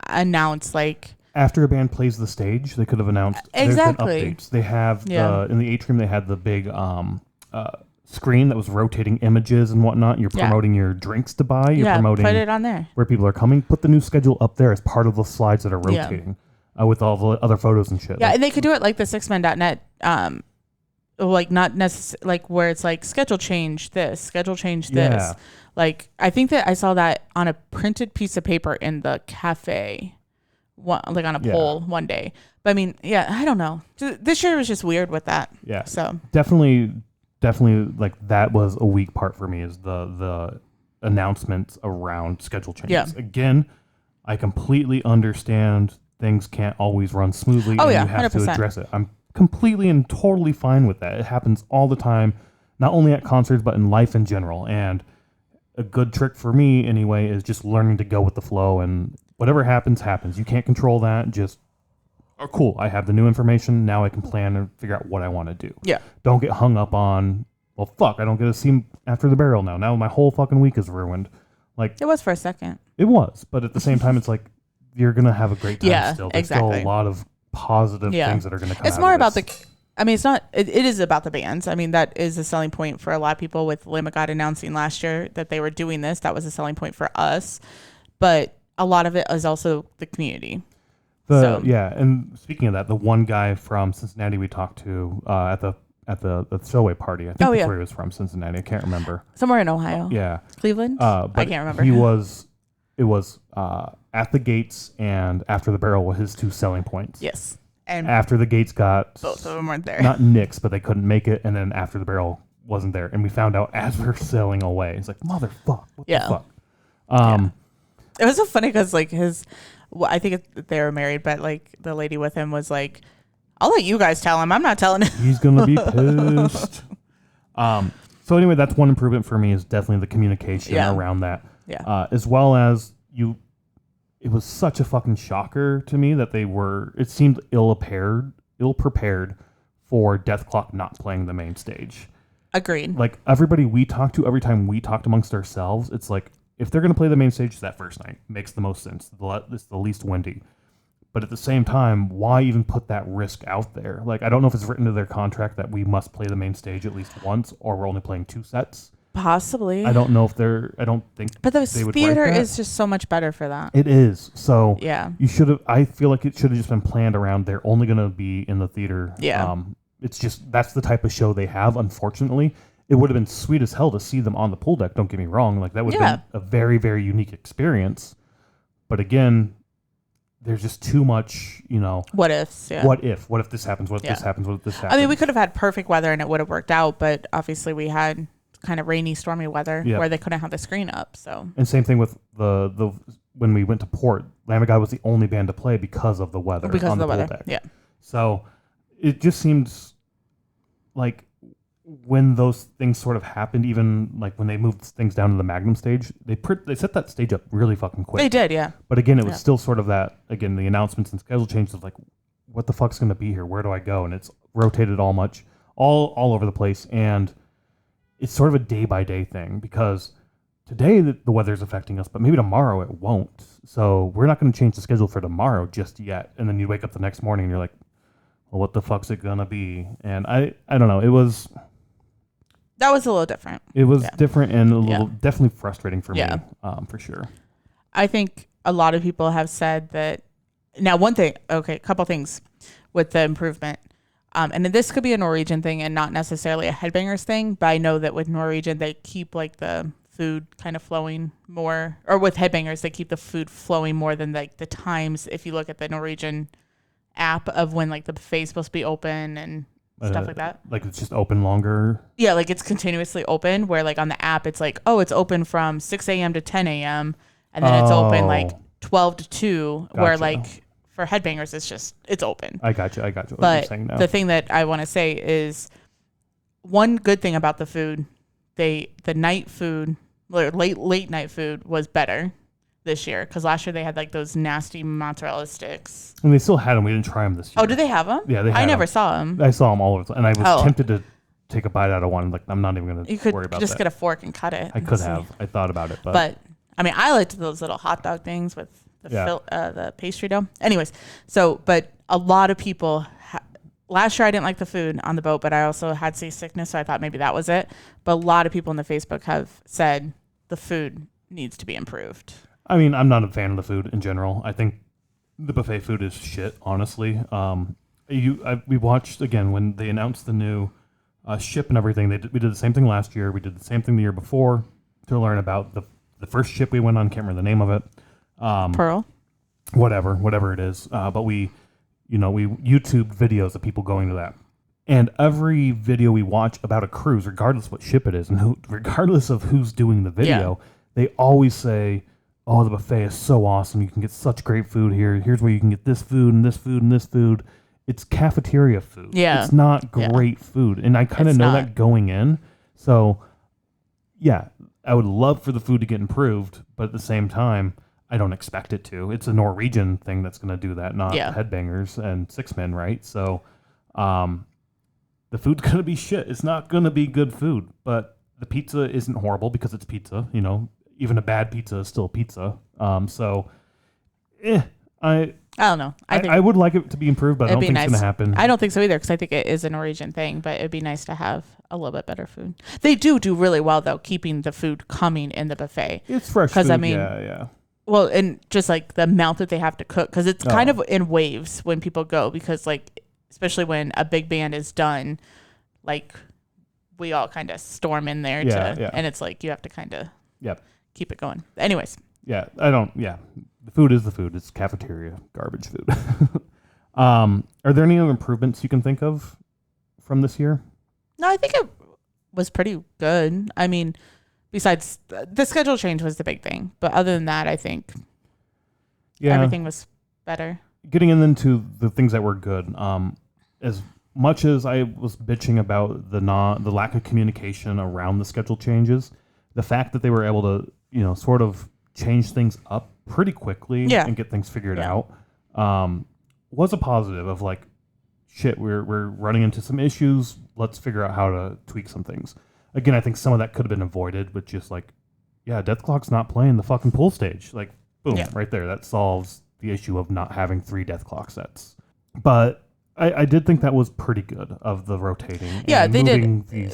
announced like After a band plays the stage, they could have announced Exactly. there's been updates. They have in the atrium, they had the big screen that was rotating images and whatnot. You're promoting your drinks to buy. You're promoting put it on there. where people are coming. Put the new schedule up there as part of the slides that are rotating with all the other photos and shit. Yeah, Like, and they could do it like the sixmen.net, like not necessarily like where it's like schedule change this, schedule change this. Yeah. Like I think that I saw that on a printed piece of paper in the cafe, like on a pole one day. But I mean, yeah, I don't know. This year was just weird with that. Yeah. So definitely like that was a weak part for me, is the announcements around schedule changes. Yeah. Again, I completely understand things can't always run smoothly, Oh, and yeah, you have 100%. to address it. I'm completely and totally fine with that. It happens all the time, not only at concerts but in life in general. And a good trick for me anyway is just learning to go with the flow, and whatever happens. You can't control that. Just cool, I have the new information, now I can plan and figure out what I want to do. yeah, Don't get hung up on, well, fuck, I don't get to see After the Barrel now my whole fucking week is ruined. Like, it was for a second. it was, but at the same time, it's like you're gonna have a great time. Yeah, Still, there's exactly. still a lot of positive things that are gonna come. It's out more of about this. I mean, it's not. It is about the bands. I mean, that is a selling point for a lot of people. With Lamb of God announcing last year that they were doing this, that was a selling point for us. But a lot of it is also the community. And speaking of that, the one guy from Cincinnati we talked to at the Stowaway party, I think that's where he was from, Cincinnati. I can't remember. Somewhere in Ohio. Yeah. Cleveland? But I can't remember. It was At the Gates and After the Barrel were his two selling points. Yes. And After the Gates got both of them weren't there. not nixed, but they couldn't make it, and then After the Barrel wasn't there, and we found out as we were sailing away. It's like, motherfuck, what the fuck? It was so funny because like I think they were married, but like the lady with him was like, I'll let you guys tell him. I'm not telling him. He's gonna be pissed. So anyway, that's one improvement for me, is definitely the communication around that. Yeah. As well as it was such a fucking shocker to me that it seemed ill prepared for Death Clock not playing the main stage. Agreed. Like everybody we talked to, every time we talked amongst ourselves, it's like, if they're going to play the main stage that first night, makes the most sense. It's the least windy. But at the same time, why even put that risk out there? Like, I don't know if it's written into their contract that we must play the main stage at least once, or we're only playing 2 sets. Possibly. I don't know if I don't think. But the they would theater write that. is just so much better for that. It is. So Yeah. you should have. I feel like it should have just been planned around. They're only going to be in the theater. Yeah. It's just that's the type of show they have. Unfortunately, it would have been sweet as hell to see them on the pool deck. Don't get me wrong. Like that would have been a very, very unique experience. But again, there's just too much, What ifs? Yeah. What if this happens? What if this happens? What if this happens? I mean, we could have had perfect weather and it would have worked out, but obviously we had kind of rainy, stormy weather where they couldn't have the screen up. So. And same thing with the when we went to Port, Lamb of God was the only band to play because of the weather. Because on of the pool weather. deck. Yeah. So it just seems like when those things sort of happened, even like when they moved things down to the Magnum stage, they set that stage up really fucking quick. They did, yeah. But again, it was still sort of that, again, the announcements and schedule changes of like, what the fuck's going to be here? Where do I go? And it's rotated all over the place. And it's sort of a day by day thing, because today the weather's affecting us, but maybe tomorrow it won't. So we're not going to change the schedule for tomorrow just yet. And then you wake up the next morning and you're like, well, what the fuck's it going to be? And I don't know. That was a little different. It was different and a little definitely frustrating for me, for sure. I think a lot of people have said that. Now, a couple things with the improvement. And then this could be a Norwegian thing and not necessarily a Headbangers thing, but I know that with Norwegian, they keep like the food kind of flowing more, or with Headbangers, they keep the food flowing more than like the times. If you look at the Norwegian app of when like the buffet is supposed to be open and stuff like that. Like it's just open longer. Yeah, like it's continuously open. Where like on the app, it's like, oh, it's open from 6 a.m. to 10 a.m. and then it's open like 12 to 2. Gotcha. Where like for Headbangers, it's open. I got you. What but you're saying now. The thing that I want to say is one good thing about the food, the night food, or late night food was better this year, because last year they had like those nasty mozzarella sticks. And they still had them. We didn't try them this year. Oh, did they have them? Yeah, they had I never them. saw them. I saw them all over, and I was tempted to take a bite out of one. Like, I'm not even going to worry about that. You could just get a fork and cut it. I could have. I thought about it, but I mean, I liked those little hot dog things with the pastry dough. Anyways, but a lot of people. Last year I didn't like the food on the boat, but I also had seasickness, so I thought maybe that was it. But a lot of people on the Facebook have said the food needs to be improved. I mean, I'm not a fan of the food in general. I think the buffet food is shit, honestly. We watched, again, when they announced the new ship and everything. We did the same thing last year. We did the same thing the year before to learn about the first ship we went on. Can't remember the name of it. Pearl? Whatever it is. But we YouTube videos of people going to that. And every video we watch about a cruise, regardless what ship it is, and regardless of who's doing the video, they always say, oh, the buffet is so awesome. You can get such great food here. Here's where you can get this food and this food and this food. It's cafeteria food. Yeah. It's not great food. And I kind of know that going in. So, yeah, I would love for the food to get improved, but at the same time, I don't expect it to. It's a Norwegian thing that's going to do that, not Headbangers and Six Men, right? So, the food's going to be shit. It's not going to be good food, but the pizza isn't horrible because it's pizza. You know, even a bad pizza is still pizza. I don't know. I would like it to be improved, but I don't think it's going to happen. I don't think so either, because I think it is a Norwegian thing, but it'd be nice to have a little bit better food. They do really well, though, keeping the food coming in the buffet. It's fresh food, yeah. Well, and just like the amount that they have to cook, because it's kind of in waves when people go, because like, especially when a big band is done, like we all kind of storm in there and it's like you have to kind of keep it going. Anyways. The food is the food. It's cafeteria garbage food. Are there any other improvements you can think of from this year? No, I think it was pretty good. I mean, besides the schedule change was the big thing, but other than that, I think everything was better. Getting into the things that were good, as much as I was bitching about the lack of communication around the schedule changes, the fact that they were able to, sort of change things up pretty quickly and get things figured out, was a positive of like, shit, we're running into some issues. Let's figure out how to tweak some things. Again, I think some of that could have been avoided with just like, Death Clock's not playing the fucking pool stage. Like, boom, right there. That solves the issue of not having 3 Death Clock sets. But I did think that was pretty good of the rotating. Yeah, they did.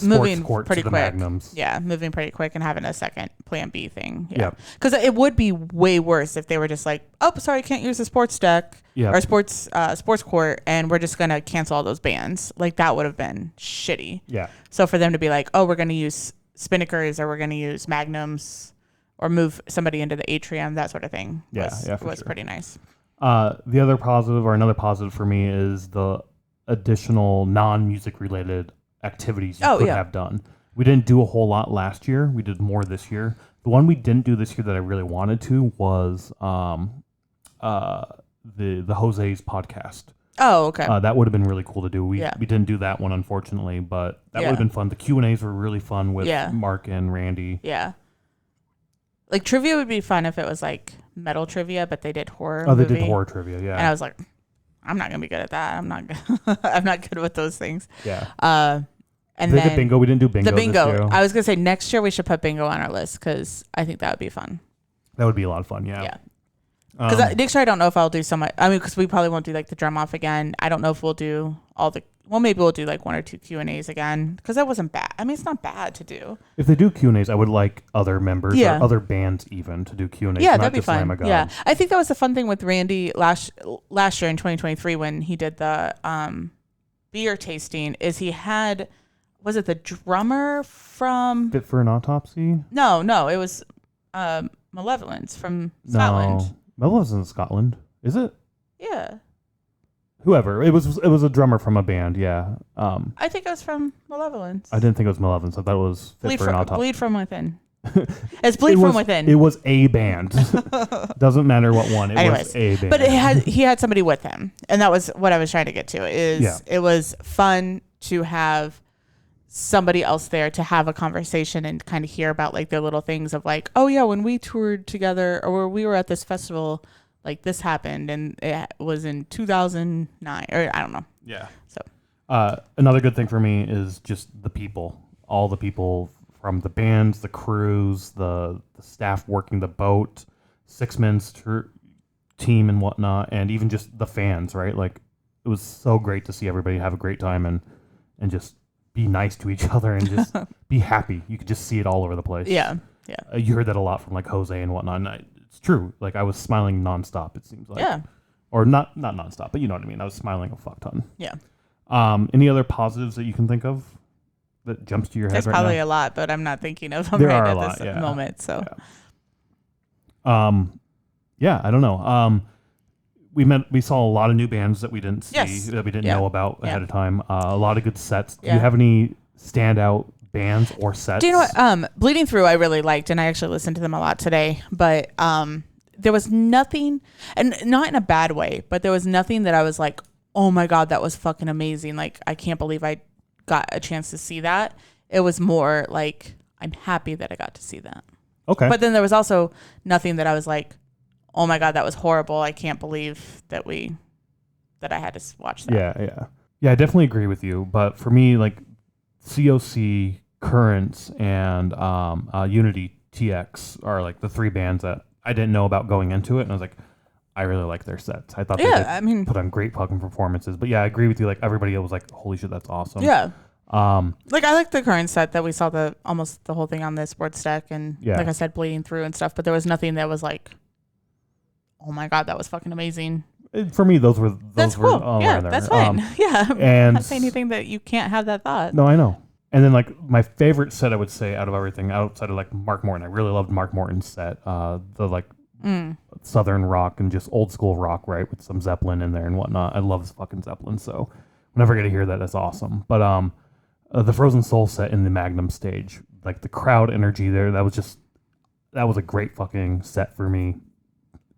Moving pretty quick. Magnums. Yeah, moving pretty quick and having a second plan B thing. Yeah. Because it would be way worse if they were just like, oh, sorry, can't use the sports deck or sports court, and we're just going to cancel all those bands. Like, that would have been shitty. Yeah. So for them to be like, oh, we're going to use Spinnakers or we're going to use Magnums or move somebody into the atrium, that sort of thing was pretty nice. Another positive for me is the additional non-music related activities you could have done. We didn't do a whole lot last year. We did more this year. The one we didn't do this year that I really wanted to was the Jose's podcast. Oh, okay. That would have been really cool to do. We didn't do that one, unfortunately, but that would have been fun. The Q&As were really fun with Mark and Randy. Yeah. Like, trivia would be fun if it was like metal trivia, but they did horror. They did horror trivia, yeah. And I was like, I'm not gonna be good at that. I'm not good with those things. Yeah. And they then did bingo. We didn't do bingo. The bingo. This year. I was gonna say next year we should put bingo on our list, because I think that would be fun. That would be a lot of fun. Yeah. Yeah. Because next year I don't know if I'll do so much. I mean, because we probably won't do like the drum off again. I don't know if we'll do all the. Well, maybe we'll do like 1 or 2 Q&As again, because that wasn't bad. I mean, it's not bad to do. If they do Q&As, I would like other members or other bands even to do Q&As. Yeah, not that'd be just fun. Lamb of God. Yeah, I think that was the fun thing with Randy last year in 2023 when he did the beer tasting is he had, was it the drummer from? Fit for an Autopsy? No, it was Malevolence from Scotland. No. Malevolence in Scotland. Is it? Yeah. Whoever. It was a drummer from a band, yeah. I think it was from Malevolence. I didn't think it was Malevolence. I thought it was Fit for an Autopsy. Bleed from Within. It's Bleed from Within. It was a band. Doesn't matter what one. It was a band. But he had somebody with him. And that was what I was trying to get to. It was fun to have somebody else there to have a conversation and kind of hear about like their little things of like, oh yeah, when we toured together or we were at this festival, like this happened and it was in 2009 or I don't know. Yeah. So another good thing for me is just the people, all the people from the bands, the crews, the staff working the boat, six-man's team and whatnot, and even just the fans, right? Like it was so great to see everybody have a great time and just be nice to each other and just be happy. You could just see it all over the place. Yeah. You heard that a lot from like Jose and whatnot. And it's true. Like I was smiling nonstop. It seems like. Yeah. Or not nonstop, but you know what I mean. I was smiling a fuck ton. Yeah. Any other positives that you can think of that jumps to your head There's right now? probably a lot, but I'm not thinking of them There right are a at lot, this moment. So. Yeah. I don't know. We saw a lot of new bands that we didn't see, that we didn't know about ahead of time. A lot of good sets. Do you have any standout bands or sets? Do you know what? Bleeding Through I really liked, and I actually listened to them a lot today. But there was nothing, and not in a bad way, but there was nothing that I was like, oh my God, that was fucking amazing. Like, I can't believe I got a chance to see that. It was more like, I'm happy that I got to see that. Okay. But then there was also nothing that I was like, oh my God, that was horrible. I can't believe that I had to watch that. Yeah, I definitely agree with you. But for me, like COC, Currents, and Unity TX are like the three bands that I didn't know about going into it. And I was like, I really like their sets. I thought they put on great fucking performances. But yeah, I agree with you. Like everybody was like, holy shit, that's awesome. Yeah. Like I like the Current set that we saw almost the whole thing on the sports deck. And like I said, Bleeding Through and stuff. But there was nothing that was like, oh my God, that was fucking amazing. For me, those were cool. Yeah, that's fine. Yeah, and I'm not saying anything that you can't have that thought. No, I know. And then like my favorite set, I would say, out of everything, outside of like Mark Morton, I really loved Mark Morton's set. The like Southern rock and just old school rock, right, with some Zeppelin in there and whatnot. I love this fucking Zeppelin, so whenever I get to hear that, that's awesome. But the Frozen Soul set in the Magnum stage, like the crowd energy there, that was a great fucking set for me.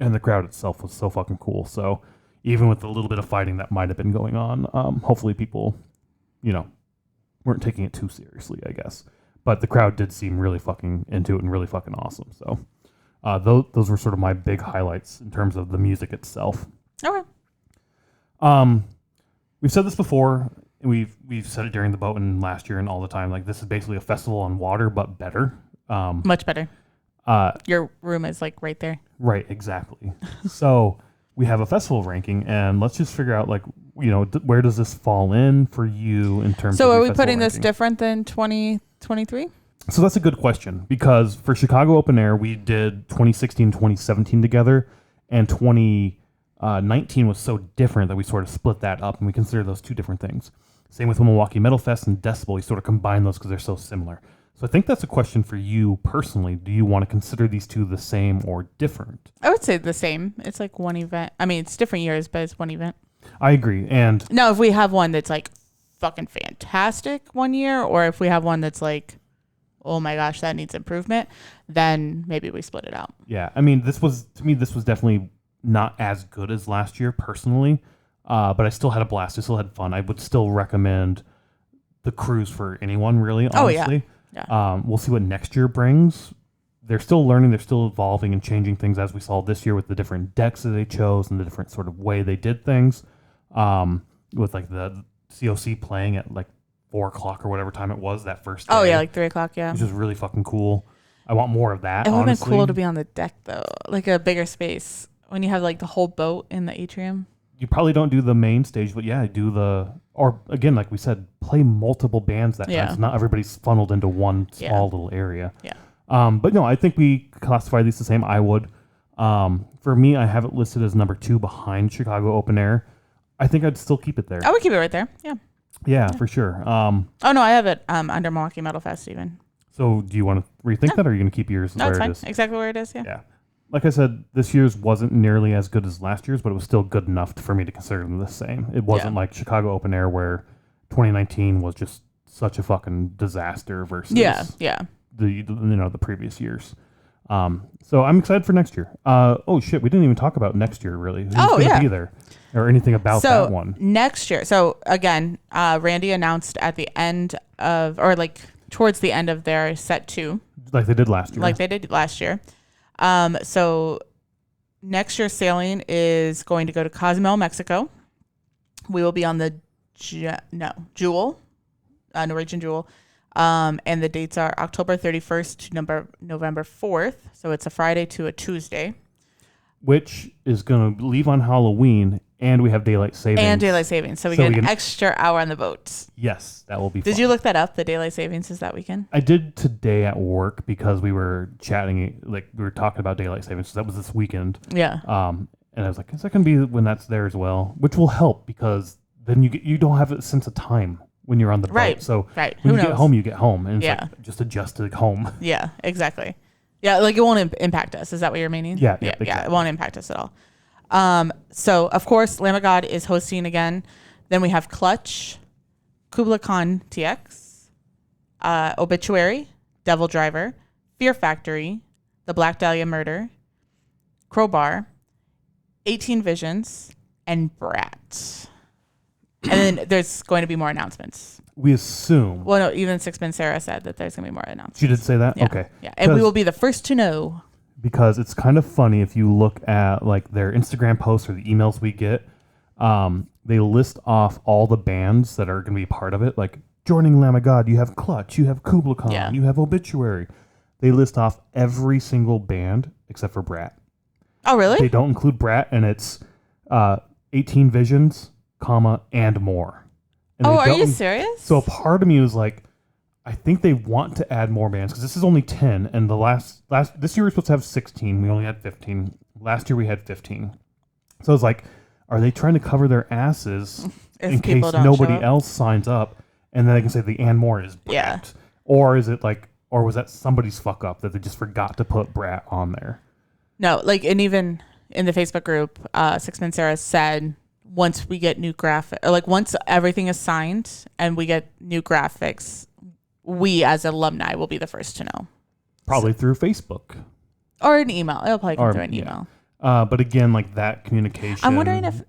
And the crowd itself was so fucking cool. So even with a little bit of fighting that might have been going on, hopefully people, weren't taking it too seriously, I guess. But the crowd did seem really fucking into it and really fucking awesome. So those were sort of my big highlights in terms of the music itself. Okay. We've said this before. We've said it during the boat and last year and all the time. Like this is basically a festival on water, but better. Much better. Your room is like right there. Right, exactly. So we have a festival ranking, and let's just figure out, like, where does this fall in for you in terms of So are we festival putting this ranking? different than 2023? So that's a good question, because for Chicago Open Air, we did 2016, 2017 together, and 2019 was so different that we sort of split that up, and we consider those two different things. Same with Milwaukee Metal Fest and Decibel. We sort of combine those because they're so similar. So I think that's a question for you personally. Do you want to consider these two the same or different? I would say the same. It's like one event. I mean, it's different years, but it's one event. I agree. And now, if we have one that's like fucking fantastic one year, or if we have one that's like, oh my gosh, that needs improvement, then maybe we split it out. Yeah. I mean, this was definitely not as good as last year personally, but I still had a blast. I still had fun. I would still recommend the cruise for anyone, really, honestly. Oh, yeah. Yeah. We'll see what next year brings. They're still learning. They're still evolving and changing things, as we saw this year with the different decks that they chose and the different sort of way they did things. With like the COC playing at like 4:00 or whatever time it was that first day. Oh yeah, like 3:00. Yeah, which is really fucking cool. I want more of that. It would have honestly. been cool to be on the deck though, like a bigger space when you have like the whole boat in the atrium. You probably don't do the main stage, but yeah, or again, like we said, play multiple bands that time. So not everybody's funneled into one small little area. Yeah. But no, I think we classify these the same. I would. For me, I have it listed as number 2 behind Chicago Open Air. I think I'd still keep it there. I would keep it right there. Yeah. Yeah, for sure. Oh no, I have it under Milwaukee Metal Fest even. So do you want to rethink that, or are you going to keep yours No, where it's it fine. is? Exactly where it is. Yeah. Yeah. Like I said, this year's wasn't nearly as good as last year's, but it was still good enough for me to consider them the same. It wasn't like Chicago Open Air where 2019 was just such a fucking disaster versus the previous years. So I'm excited for next year. Oh shit, we didn't even talk about next year really. Who's gonna be there or anything about that one? Next year. So again, Randy announced at the end of, or like towards the end of their set 2, like they did last year. So next year's sailing is going to go to Cozumel, Mexico. We will be on the Jewel, Norwegian Jewel. And the dates are October 31st to November 4th. So it's a Friday to a Tuesday. Which is going to leave on Halloween, and we have daylight savings. So we get an extra hour on the boat. Yes, that will be fun. Did you look that up, the daylight savings is that weekend? I did today at work because we were chatting, like we were talking about daylight savings. So that was this weekend. Yeah. And I was like, is that going to be when that's there as well? Which will help because then you don't have a sense of time when you're on the boat. So when you get home, you get home. And it's like just adjust to home. Yeah, exactly. Yeah, like it won't impact us. Is that what you're meaning? Yeah, exactly. It won't impact us at all. So, of course, Lamb of God is hosting again. Then we have Clutch, Kubla Khan TX, Obituary, Devil Driver, Fear Factory, The Black Dahlia Murder, Crowbar, 18 Visions, and Brat. And then there's going to be more announcements. We assume. Well, no, even Sixpence Sarah said that there's going to be more announcements. She did say that? Yeah. Okay. Yeah, and we will be the first to know. Because it's kind of funny if you look at like their Instagram posts or the emails we get, they list off all the bands that are going to be part of it. Like joining Lamb of God, you have Clutch, you have Kubla Khan, you have Obituary. They list off every single band except for Brat. Oh, really? They don't include Brat, and it's 18 Visions, and more. And are you serious? So a part of me was like, I think they want to add more bands because this is only 10, and the last this year we were supposed to have 16. We only had 15. Last year we had 15. So I was like, are they trying to cover their asses in case nobody else signs up, and then they can say the and more is Brat? Yeah. Or is it like, or was that somebody's fuck up that they just forgot to put Brat on there? No, like, and even in the Facebook group, Sixpence Sarah said, once we get new once everything is signed and we get new graphics, we as alumni will be the first to know. Probably through Facebook. Or an email. It'll probably come through an email. But again, like that communication. I'm wondering if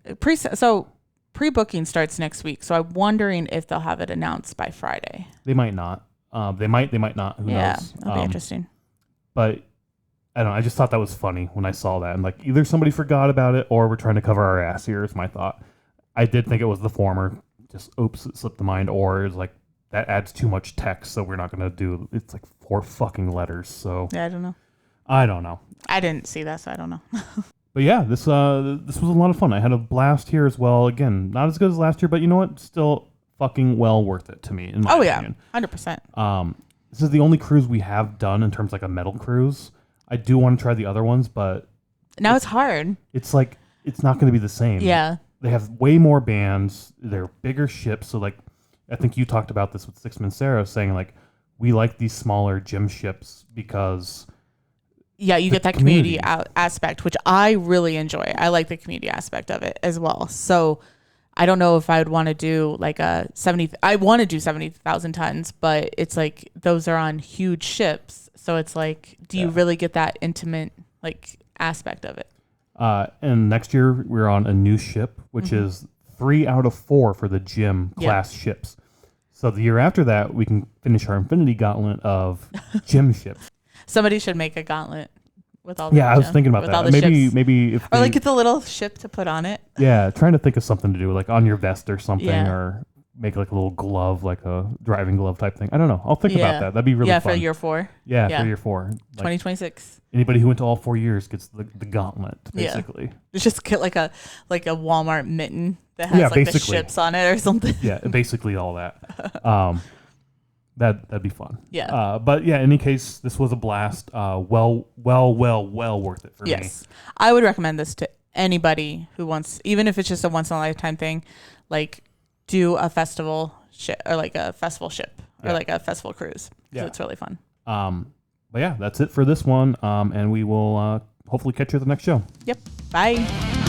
pre-booking starts next week, so I'm wondering if they'll have it announced by Friday. They might not. They might not. Who knows? Yeah, that'll be interesting. But I don't know. I just thought that was funny when I saw that. And like either somebody forgot about it or we're trying to cover our ass here is my thought. I did think it was the former. Just oops, it slipped the mind. Or it's like that adds too much text, so we're not going to do. It's like 4 fucking letters. So yeah, I don't know. I didn't see that, so I don't know. But yeah, this was a lot of fun. I had a blast here as well. Again, not as good as last year, but you know what? Still fucking well worth it to me. In my opinion. 100%. This is the only cruise we have done in terms of like a metal cruise. I do want to try the other ones, but now it's hard. It's like it's not going to be the same. Yeah. They have way more bands. They're bigger ships. So like, I think you talked about this with Sixpence Sarah saying like, we like these smaller gym ships because you get that community aspect, which I really enjoy. I like the community aspect of it as well. So I don't know if I would want to do like I want to do 70,000 tons, but it's like those are on huge ships. So it's like, do you really get that intimate like aspect of it? And next year we're on a new ship, which is 3 out of 4 for the gym class ships. So the year after that, we can finish our Infinity Gauntlet of gym ships. Somebody should make a gauntlet with all the I was thinking about that. Maybe if like it's a little ship to put on it. Yeah, trying to think of something to do like on your vest or something, or make like a little glove, like a driving glove type thing. I don't know. I'll think about that. That'd be really fun. For year 4. Yeah, for year 4. Like, 2026. Anybody who went to all 4 years gets the gauntlet, basically. Yeah. It's just get like a Walmart mitten that has like the ships on it or something. Yeah, basically all that. That'd be fun. Yeah. But yeah, in any case, this was a blast. Well worth it for me. Yes. I would recommend this to anybody who wants, even if it's just a once in a lifetime thing, like do a festival ship or like a festival ship or Yeah. like a festival cruise. Yeah. So it's really fun. But yeah, that's it for this one. And we will hopefully catch you at the next show. Yep. Bye.